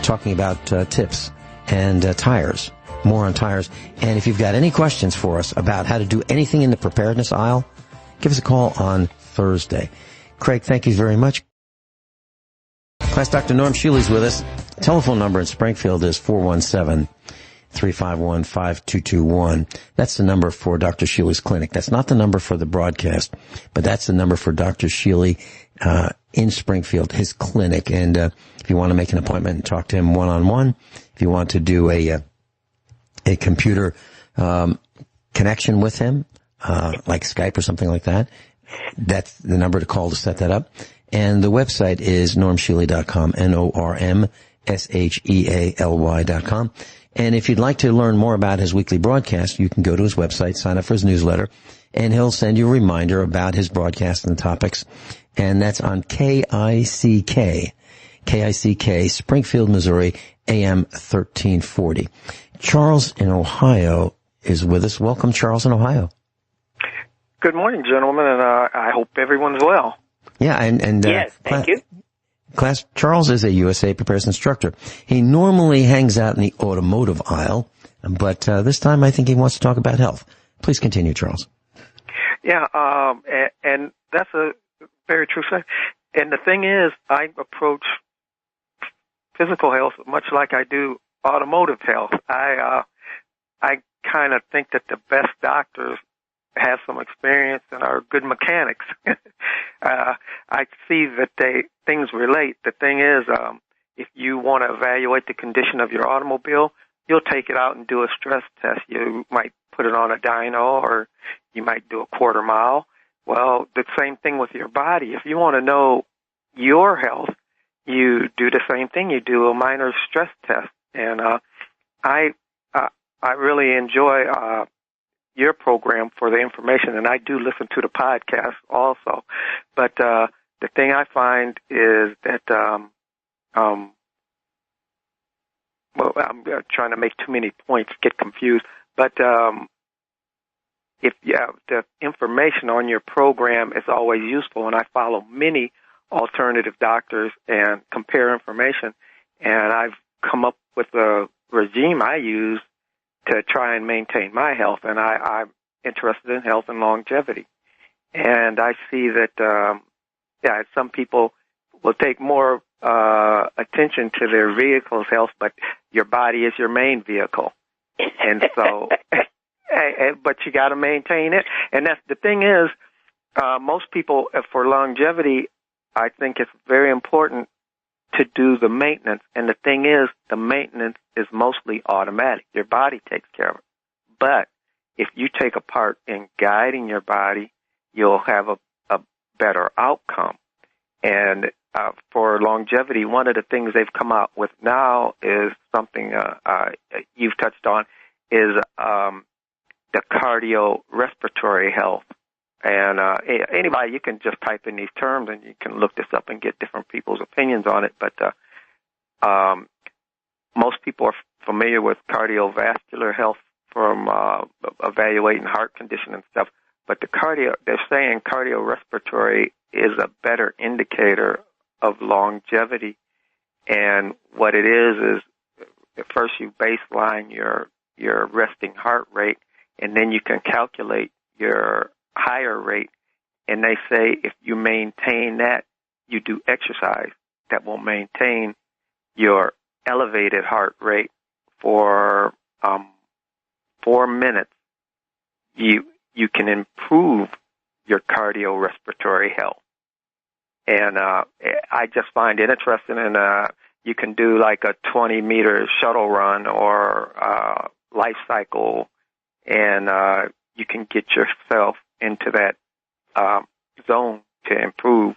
talking about tips and tires, more on tires. And if you've got any questions for us about how to do anything in the preparedness aisle, give us a call on Thursday. Craig, thank you very much. Class Dr. Norm Shealy's with us. Telephone number in Springfield is 417-351-5221. That's the number for Dr. Shealy's clinic. That's not the number for the broadcast, but that's the number for Dr. Shealy in Springfield, his clinic. And if you want to make an appointment and talk to him one-on-one, if you want to do a computer connection with him, like Skype or something like that, that's the number to call to set that up. And the website is normshealy.com, NORMSHEALY.com. And if you'd like to learn more about his weekly broadcast, you can go to his website, sign up for his newsletter, and he'll send you a reminder about his broadcast and the topics. And that's on KICK, Springfield, Missouri, AM 1340. Charles in Ohio is with us. Welcome, Charles in Ohio. Good morning, gentlemen, and I hope everyone's well. Yeah, and yes, thank you. Class, Charles is a USA Prepares instructor. He normally hangs out in the automotive aisle, but this time I think he wants to talk about health. Please continue, Charles. Yeah, and that's a very true thing. And the thing is, I approach physical health much like I do automotive health. I kind of think that the best doctors have some experience and are good mechanics. I see that things relate. The thing is, if you want to evaluate the condition of your automobile, you'll take it out and do a stress test. You might put it on a dyno, or you might do a quarter mile. Well, the same thing with your body. If you want to know your health, you do the same thing. You do a minor stress test. And I really enjoy your program for the information, and I do listen to the podcast also. But the thing I find is that, well, I'm trying to make too many points, get confused. But if the information on your program is always useful, and I follow many alternative doctors and compare information, and I've come up with a regime I use to try and maintain my health, and I'm interested in health and longevity. And I see that, some people will take more attention to their vehicle's health, but your body is your main vehicle. And so, but you got to maintain it. And that's the thing is, most people, for longevity, I think it's very important to do the maintenance. And the thing is, the maintenance is mostly automatic. Your body takes care of it. But if you take a part in guiding your body, you'll have a better outcome. And for longevity, one of the things they've come out with now is something you've touched on, is the cardio-respiratory health. And anybody, you can just type in these terms and you can look this up and get different people's opinions on it. But most people are familiar with cardiovascular health from evaluating heart condition and stuff. But they're saying cardiorespiratory is a better indicator of longevity. And what it is first you baseline your resting heart rate, and then you can calculate your higher rate. And they say if you maintain that, you do exercise that will maintain your elevated heart rate for 4 minutes. You can improve your cardiorespiratory health. And I just find it interesting. And you can do like a 20-meter shuttle run or life cycle, and you can get yourself into that zone to improve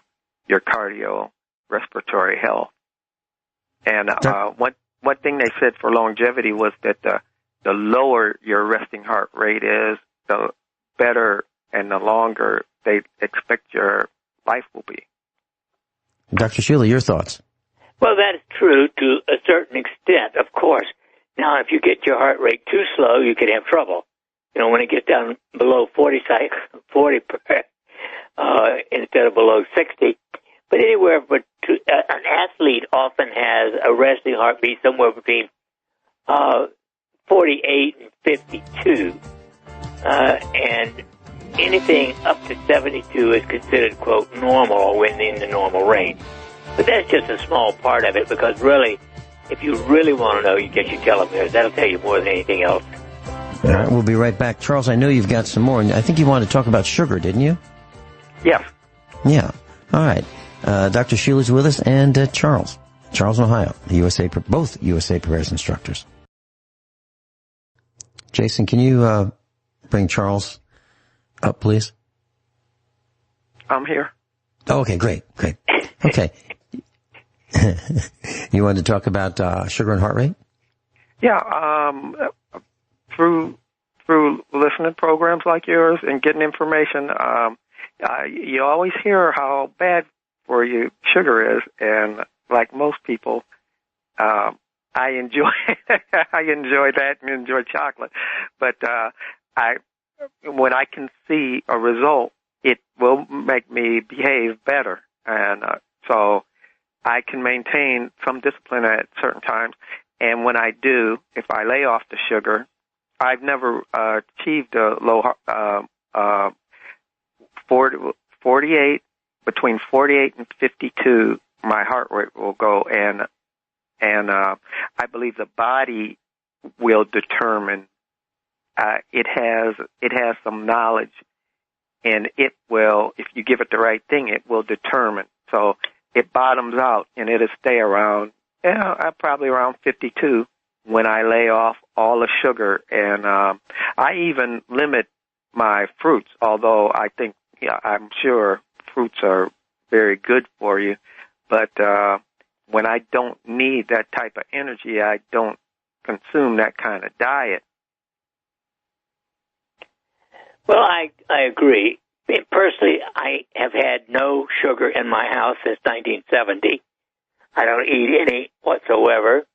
your cardiorespiratory health. And one thing they said for longevity was that the lower your resting heart rate is, the better and the longer they expect your life will be. Dr. Shealy, your thoughts? Well, that is true to a certain extent, of course. Now, if you get your heart rate too slow, you could have trouble. You know, when it gets down below 40 instead of below 60. But anywhere, an athlete often has a resting heartbeat somewhere between 48 and 52. And anything up to 72 is considered, quote, normal or within the normal range. But that's just a small part of it, because really, if you really want to know, you get your telomeres. That'll tell you more than anything else. All right, we'll be right back. Charles, I know you've got some more, and I think you wanted to talk about sugar, didn't you? Yes. Yeah. All right. Dr. Shealy's with us, and Charles in Ohio, both USA Prepares instructors. Jason, can you bring Charles up, please? I'm here. Oh, okay, great. Okay. You wanted to talk about sugar and heart rate? Yeah, through listening to programs like yours and getting information, you always hear how bad for you sugar is, and like most people, I enjoy that and enjoy chocolate, but when I can see a result, it will make me behave better, and so I can maintain some discipline at certain times. And when I do, if I lay off the sugar, I've never achieved a low 48, between 48 and 52, my heart rate will go, and I believe the body will determine. It has some knowledge, and it will, if you give it the right thing, it will determine. So it bottoms out, and it'll stay around, probably around 52 when I lay off all the sugar. And I even limit my fruits, although I think, I'm sure fruits are very good for you. But when I don't need that type of energy, I don't consume that kind of diet. Well, I agree. Personally, I have had no sugar in my house since 1970. I don't eat any whatsoever.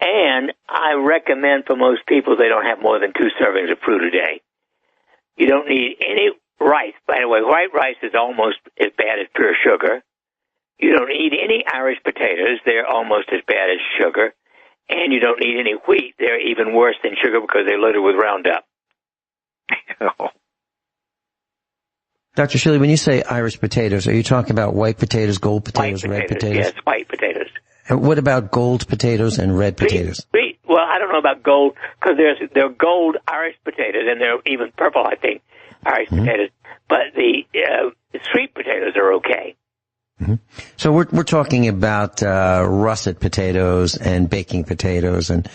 And I recommend for most people they don't have more than 2 servings of fruit a day. You don't need any rice. By the way, white rice is almost as bad as pure sugar. You don't need any Irish potatoes. They're almost as bad as sugar. And you don't need any wheat. They're even worse than sugar because they're loaded with Roundup. Dr. Shealy, when you say Irish potatoes, are you talking about white potatoes, gold potatoes, red potatoes? Yes, white potatoes. And what about gold potatoes and red potatoes? Well, I don't know about gold, because there are gold Irish potatoes, and there are even purple, I think, Irish potatoes. But the So we're talking about russet potatoes and baking potatoes and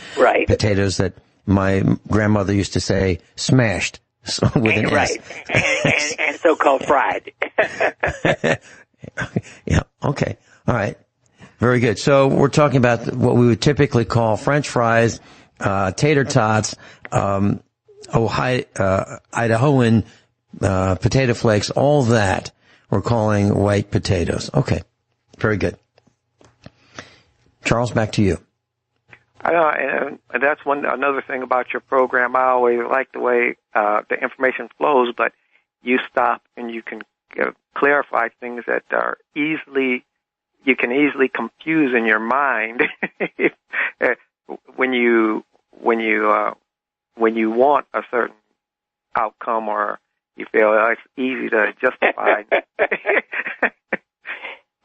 potatoes that my grandmother used to say smashed with an S. And so-called fried. Yeah. Okay. All right. Very good. So we're talking about what we would typically call French fries, tater tots, Idahoan potato flakes, all that we're calling white potatoes. Okay. Very good. Charles, back to you. And that's another thing about your program. I always like the way the information flows, but you stop and you can clarify things that are you can easily confuse in your mind when you want a certain outcome, or you feel it's easy to justify.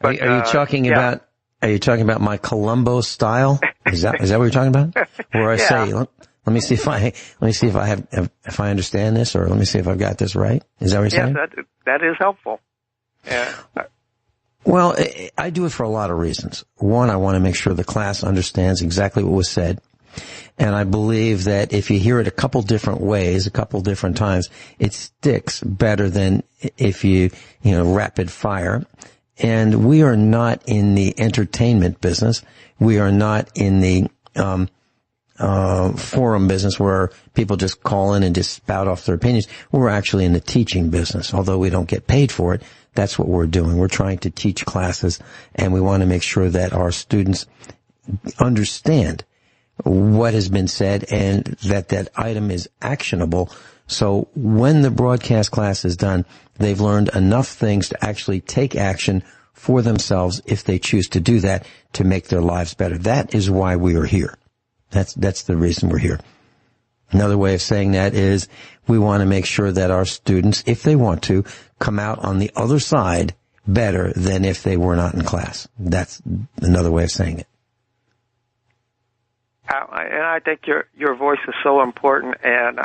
Are you talking about? Are you talking about my Columbo style? Is that what you're talking about? Where I say, let me see if I understand this, or let me see if I've got this right. Is that what you're saying? Yes, that is helpful. Yeah. Well, I do it for a lot of reasons. One, I want to make sure the class understands exactly what was said. And I believe that if you hear it a couple different ways, a couple different times, it sticks better than if you rapid fire. And we are not in the entertainment business. We are not in the forum business where people just call in and just spout off their opinions. We're actually in the teaching business. Although we don't get paid for it, that's what we're doing. We're trying to teach classes, and we want to make sure that our students understand what has been said and that item is actionable. So when the broadcast class is done, they've learned enough things to actually take action for themselves if they choose to do that to make their lives better. That is why we are here. That's the reason we're here. Another way of saying that is we want to make sure that our students, if they want to, come out on the other side better than if they were not in class. That's another way of saying it. And I think your voice is so important, and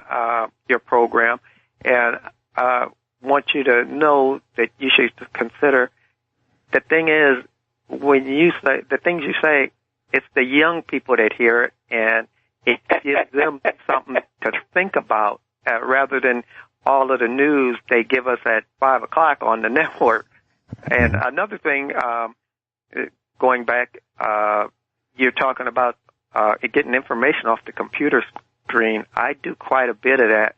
your program, and I want you to know that you should consider. The thing is, when you say the things you say, it's the young people that hear it, and it gives them something to think about rather than all of the news they give us at 5 o'clock on the network. And another thing, going back, you're talking about getting information off the computer screen. I do quite a bit of that,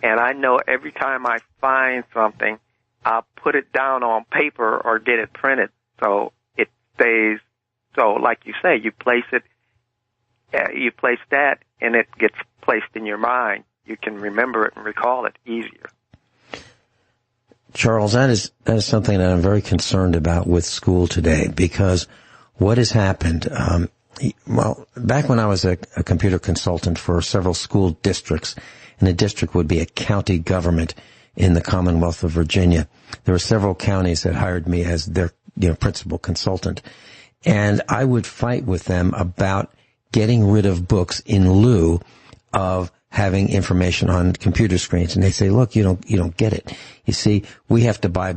and I know every time I find something, I'll put it down on paper or get it printed so it stays. So, like you say, you place that, and it gets placed in your mind. You can remember it and recall it easier. Charles, that is something that I'm very concerned about with school today, because what has happened, back when I was a computer consultant for several school districts, and a district would be a county government in the Commonwealth of Virginia, there were several counties that hired me as their principal consultant. And I would fight with them about getting rid of books in lieu of having information on computer screens. And they say, look, you don't get it. You see, we have to buy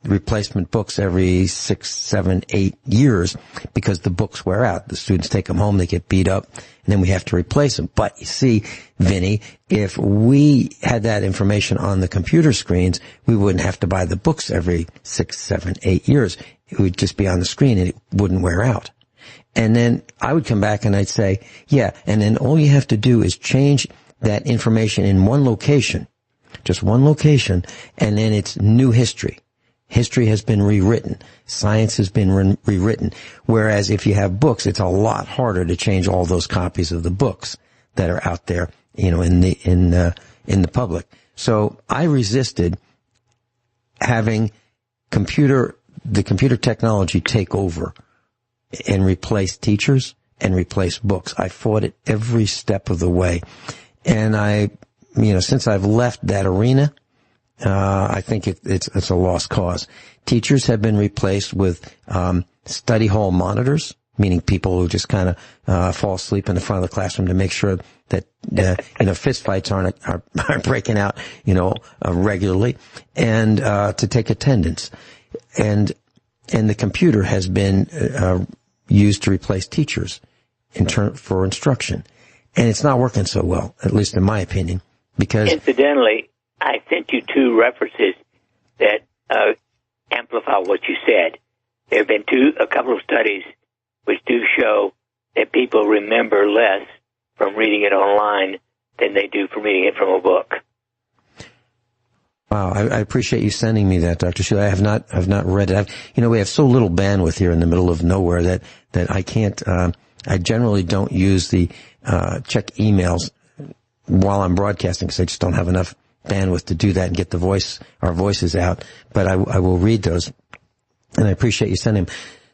replacement books every 6, 7, 8 years because the books wear out. The students take them home, they get beat up, and then we have to replace them. But you see, Vinny, if we had that information on the computer screens, we wouldn't have to buy the books every 6, 7, 8 years. It would just be on the screen and it wouldn't wear out. And then I would come back and I'd say, yeah, and then all you have to do is change that information in one location, just one location, and then it's new history. History has been rewritten. Science has been rewritten. Whereas if you have books, it's a lot harder to change all those copies of the books that are out there, in the public. So I resisted having the computer technology take over and replace teachers and replace books. I fought it every step of the way. And since I've left that arena, I think it's a lost cause. Teachers have been replaced with study hall monitors, meaning people who just kind of fall asleep in the front of the classroom to make sure that fist fights aren't breaking out regularly, and to take attendance. And and the computer has been used to replace teachers for instruction. And it's not working so well, at least in my opinion, because... Incidentally, I sent you 2 references that amplify what you said. There have been a couple of studies which do show that people remember less from reading it online than they do from reading it from a book. Wow, I appreciate you sending me that, Dr. Shealy. I have not read it. We have so little bandwidth here in the middle of nowhere that I can't, I generally don't use the, check emails while I'm broadcasting because I just don't have enough bandwidth to do that and get our voices out. But I will read those, and I appreciate you sending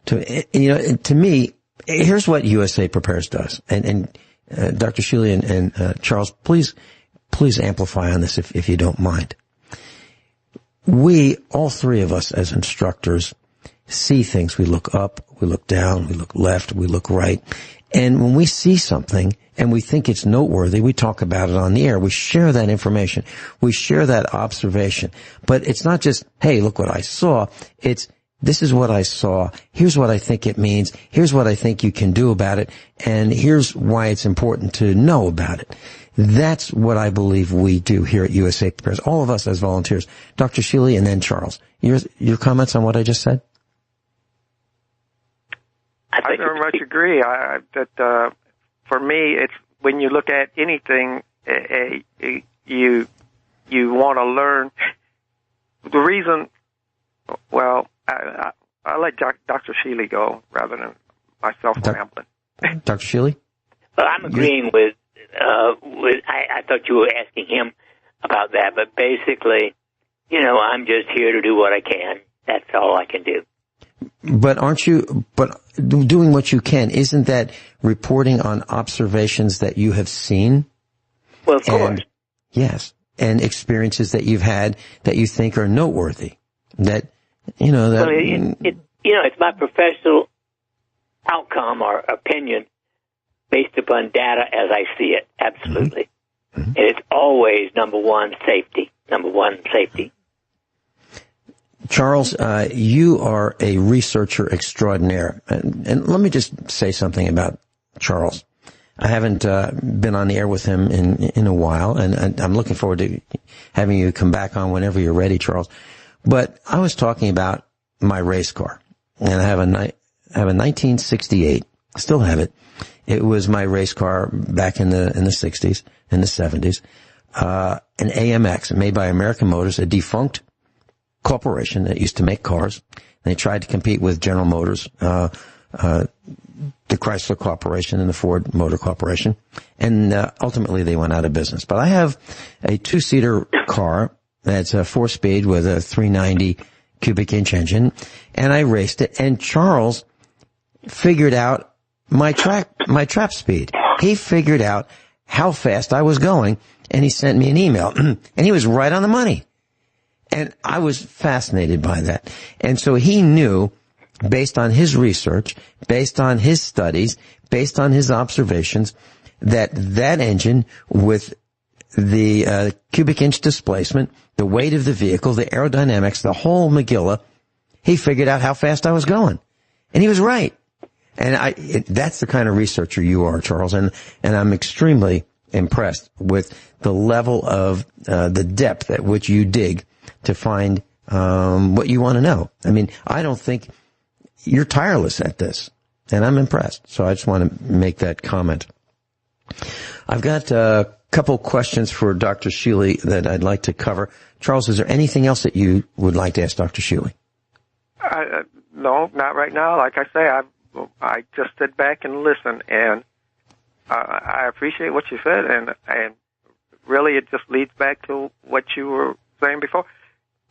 them to me. Here's what USA Prepares does. And Dr. Shealy and Charles, please amplify on this if you don't mind. We, all 3 of us as instructors, see things. We look up, we look down, we look left, we look right. And when we see something and we think it's noteworthy, we talk about it on the air. We share that information. We share that observation. But it's not just, hey, look what I saw. It's, this is what I saw. Here's what I think it means. Here's what I think you can do about it. And here's why it's important to know about it. That's what I believe we do here at USA Prepares, all of us as volunteers. Dr. Shealy and then Charles. Your comments on what I just said? I very much agree. That for me, it's when you look at anything, you want to learn. The reason, well, I let Dr. Shealy go rather than myself rambling. Dr. Shealy? Well, I'm agreeing with I thought you were asking him about that, but basically, I'm just here to do what I can. That's all I can do. But doing what you can, isn't that reporting on observations that you have seen? Well, of course. Yes. And experiences that you've had that you think are noteworthy. Well, it's my professional outcome or opinion based upon data as I see it. Absolutely. Mm-hmm. And it's always number one, safety. Charles, you are a researcher extraordinaire. And let me just say something about Charles. I haven't been on the air with him in a while, and I'm looking forward to having you come back on whenever you're ready, Charles. But I was talking about my race car, and I have a 1968. I still have it. It was my race car back in the 60s, in the 70s. An AMX made by American Motors, a defunct corporation that used to make cars. They tried to compete with General Motors, the Chrysler Corporation and the Ford Motor Corporation. And ultimately they went out of business. But I have a 2-seater car that's a 4-speed with a 390 cubic inch engine. And I raced it. And Charles figured out my trap speed. He figured out how fast I was going, and he sent me an email. And he was right on the money. And I was fascinated by that. And so he knew, based on his research, based on his studies, based on his observations, that engine with the cubic inch displacement, the weight of the vehicle, the aerodynamics, the whole Megillah, he figured out how fast I was going. And he was right. And that's the kind of researcher you are, Charles. And I'm extremely impressed with the level of the depth at which you dig to find what you want to know. I mean, I don't think you're tireless at this, and I'm impressed. So I just want to make that comment. I've got a couple questions for Dr. Shealy that I'd like to cover. Charles, is there anything else that you would like to ask Dr. Shealy? No, not right now. Like I say, I just sit back and listen, and I appreciate what you said, and really it just leads back to what you were saying before.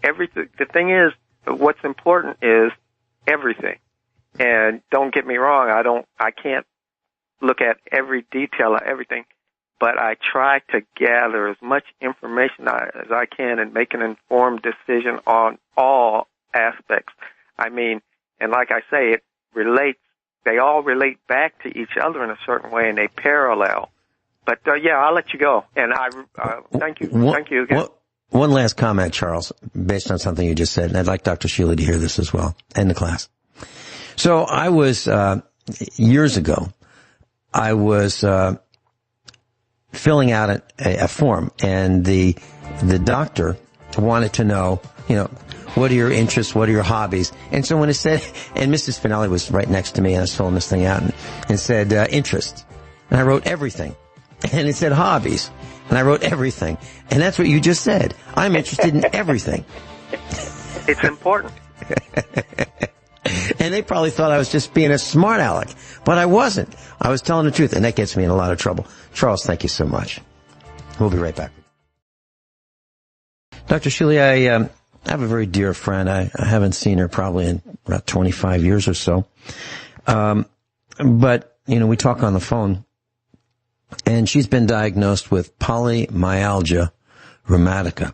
The thing is, what's important is everything. And don't get me wrong, I can't look at every detail of everything, but I try to gather as much information as I can and make an informed decision on all aspects. I mean, and like I say, they all relate back to each other in a certain way, and they parallel. But, yeah, I'll let you go. And thank you. Thank you again. One last comment, Charles, based on something you just said, and I'd like Dr. Shealy to hear this as well, and the class. So I was, years ago, I was, filling out a form, and the doctor wanted to know, what are your interests, what are your hobbies? And so when it said, and Mrs. Finelli was right next to me, and I was filling this thing out, and said, interests. And I wrote everything. And it said hobbies. And I wrote everything. And that's what you just said. I'm interested in everything. It's important. And they probably thought I was just being a smart aleck, but I wasn't. I was telling the truth, and that gets me in a lot of trouble. Charles, thank you so much. We'll be right back. Dr. Shealy, I have a very dear friend. I haven't seen her probably in about 25 years or so. But, we talk on the phone, and she's been diagnosed with polymyalgia rheumatica.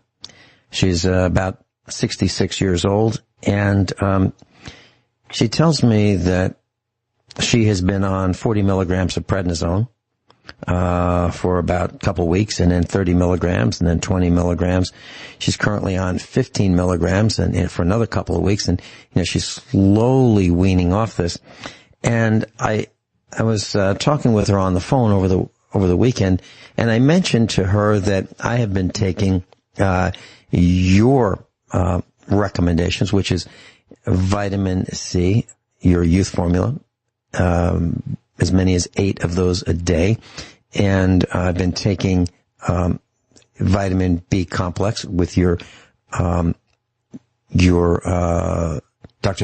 She's about 66 years old, and she tells me that she has been on 40 milligrams of prednisone for about a couple of weeks, and then 30 milligrams, and then 20 milligrams. She's currently on 15 milligrams and for another couple of weeks, and she's slowly weaning off this. And I was talking with her on the phone over the weekend, and I mentioned to her that I have been taking your recommendations, which is vitamin C, your youth formula, as many as 8 of those a day. And I've been taking vitamin B complex with your Dr.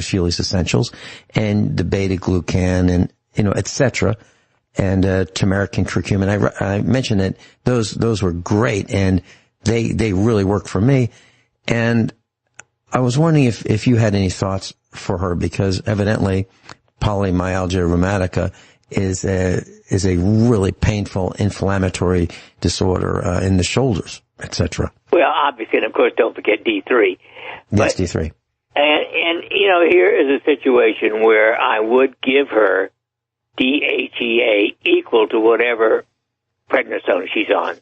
Shealy's Essentials, and the beta-glucan, and, et cetera, and turmeric and curcumin. I mentioned that those were great, and they really work for me. And I was wondering if you had any thoughts for her, because evidently polymyalgia rheumatica is a really painful inflammatory disorder in the shoulders, etc. Well, obviously, and of course, don't forget D3. Yes, D3. And here is a situation where I would give her DHEA equal to whatever prednisone she's on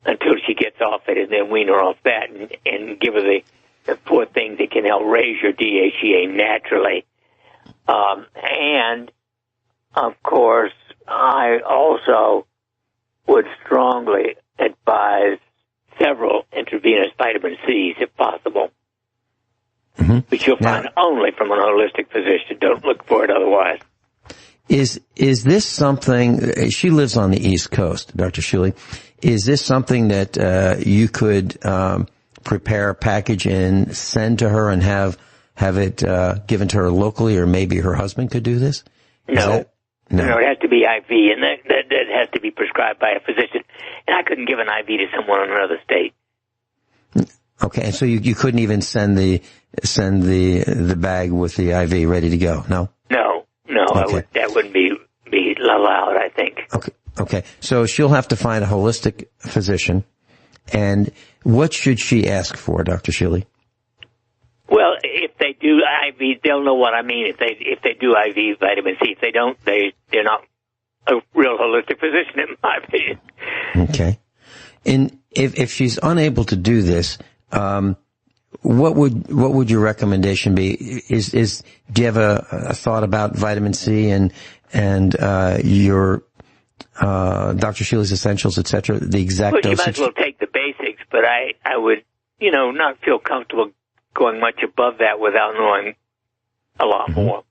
until she gets off it, and then wean her off that and give her the 4 things that can help raise your DHEA naturally. And, of course, I also would strongly advise several intravenous vitamin C's if possible, which you'll find only from an holistic physician. Don't look for it otherwise. Is this something, she lives on the East Coast, Dr. Shealy, is this something that you could prepare a package and send to her and have it given to her locally, or maybe her husband could do this? No, it has to be IV, and that has to be prescribed by a physician. And I couldn't give an IV to someone in another state. Okay, and so you couldn't even send the bag with the IV ready to go? No. No, okay. That wouldn't be allowed, I think. Okay. So she'll have to find a holistic physician. And what should she ask for, Dr. Shealy? Well, if they do IV, they'll know what I mean. If they do IV vitamin C, if they don't, they're not a real holistic physician, in my opinion. Okay. And if she's unable to do this, what would your recommendation be? Do you have a thought about vitamin C and your Dr. Shealy's Essentials, etc., the exact dosage? You might as well take the basics, but I would, not feel comfortable going much above that without knowing a lot more.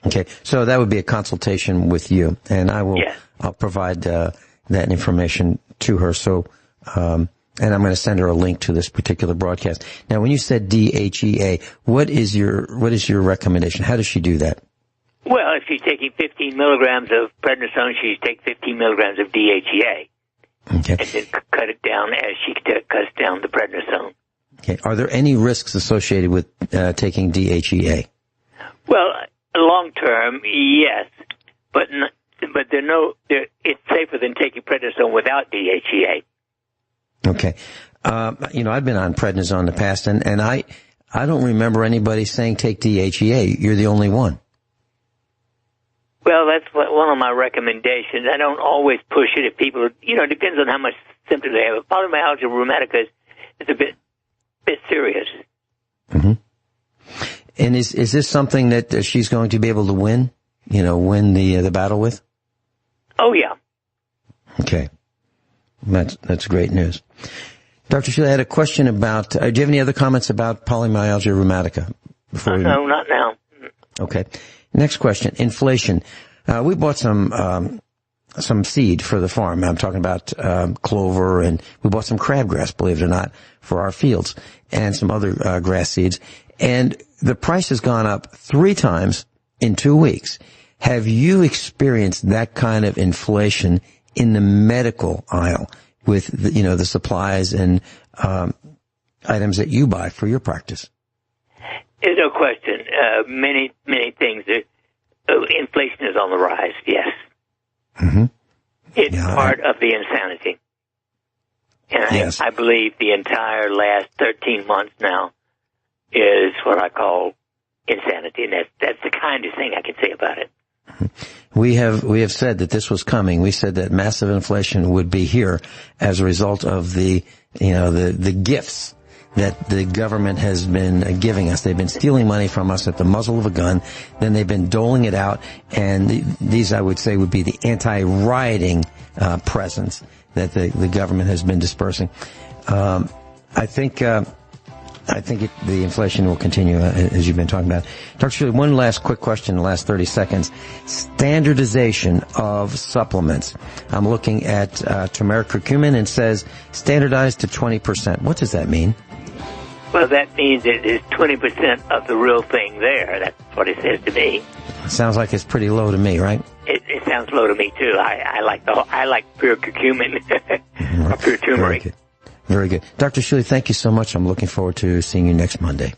Okay, so that would be a consultation with you, and I'll provide that information to her. So, and I'm going to send her a link to this particular broadcast. Now, when you said DHEA, what is your recommendation? How does she do that? Well, if she's taking 15 milligrams of prednisone, she should take 15 milligrams of DHEA. Okay. And then cut it down as she cuts down the prednisone. Okay. Are there any risks associated with taking DHEA? Well, long term, yes, but it's safer than taking prednisone without DHEA. Okay. I've been on prednisone in the past, and I don't remember anybody saying take DHEA. You're the only one. Well, that's one of my recommendations. I don't always push it if people, it depends on how much symptoms they have. Polymyalgia rheumatica is a bit serious. Mm-hmm. And is this something that she's going to be able to win? Win the battle with? Oh, yeah. Okay. That's great news. Dr. Shealy, I had a question about, do you have any other comments about polymyalgia rheumatica? No, not now. Okay. Next question, inflation. We bought some seed for the farm. I'm talking about clover, and we bought some crabgrass, believe it or not, for our fields, and some other grass seeds. And the price has gone up 3 times in 2 weeks. Have you experienced that kind of inflation in the medical aisle with the supplies and items that you buy for your practice? There's no question. Many things. Inflation is on the rise. Yes. Mm-hmm. It's part of the insanity. And yes. I believe the entire last 13 months now is what I call insanity, and that's the kindest thing I can say about it. We have said that this was coming. We said that massive inflation would be here as a result of the gifts that the government has been giving us. They've been stealing money from us at the muzzle of a gun. Then they've been doling it out, and these I would say would be the anti-rioting presence that the government has been dispersing. I think the inflation will continue, as you've been talking about. Dr. Shealy, one last quick question in the last 30 seconds. Standardization of supplements. I'm looking at turmeric curcumin, and says standardized to 20%. What does that mean? Well, that means it is 20% of the real thing there. That's what it says to me. Sounds like it's pretty low to me, right? It sounds low to me, too. I like pure curcumin, or pure turmeric. Very good. Dr. Shealy, thank you so much. I'm looking forward to seeing you next Monday.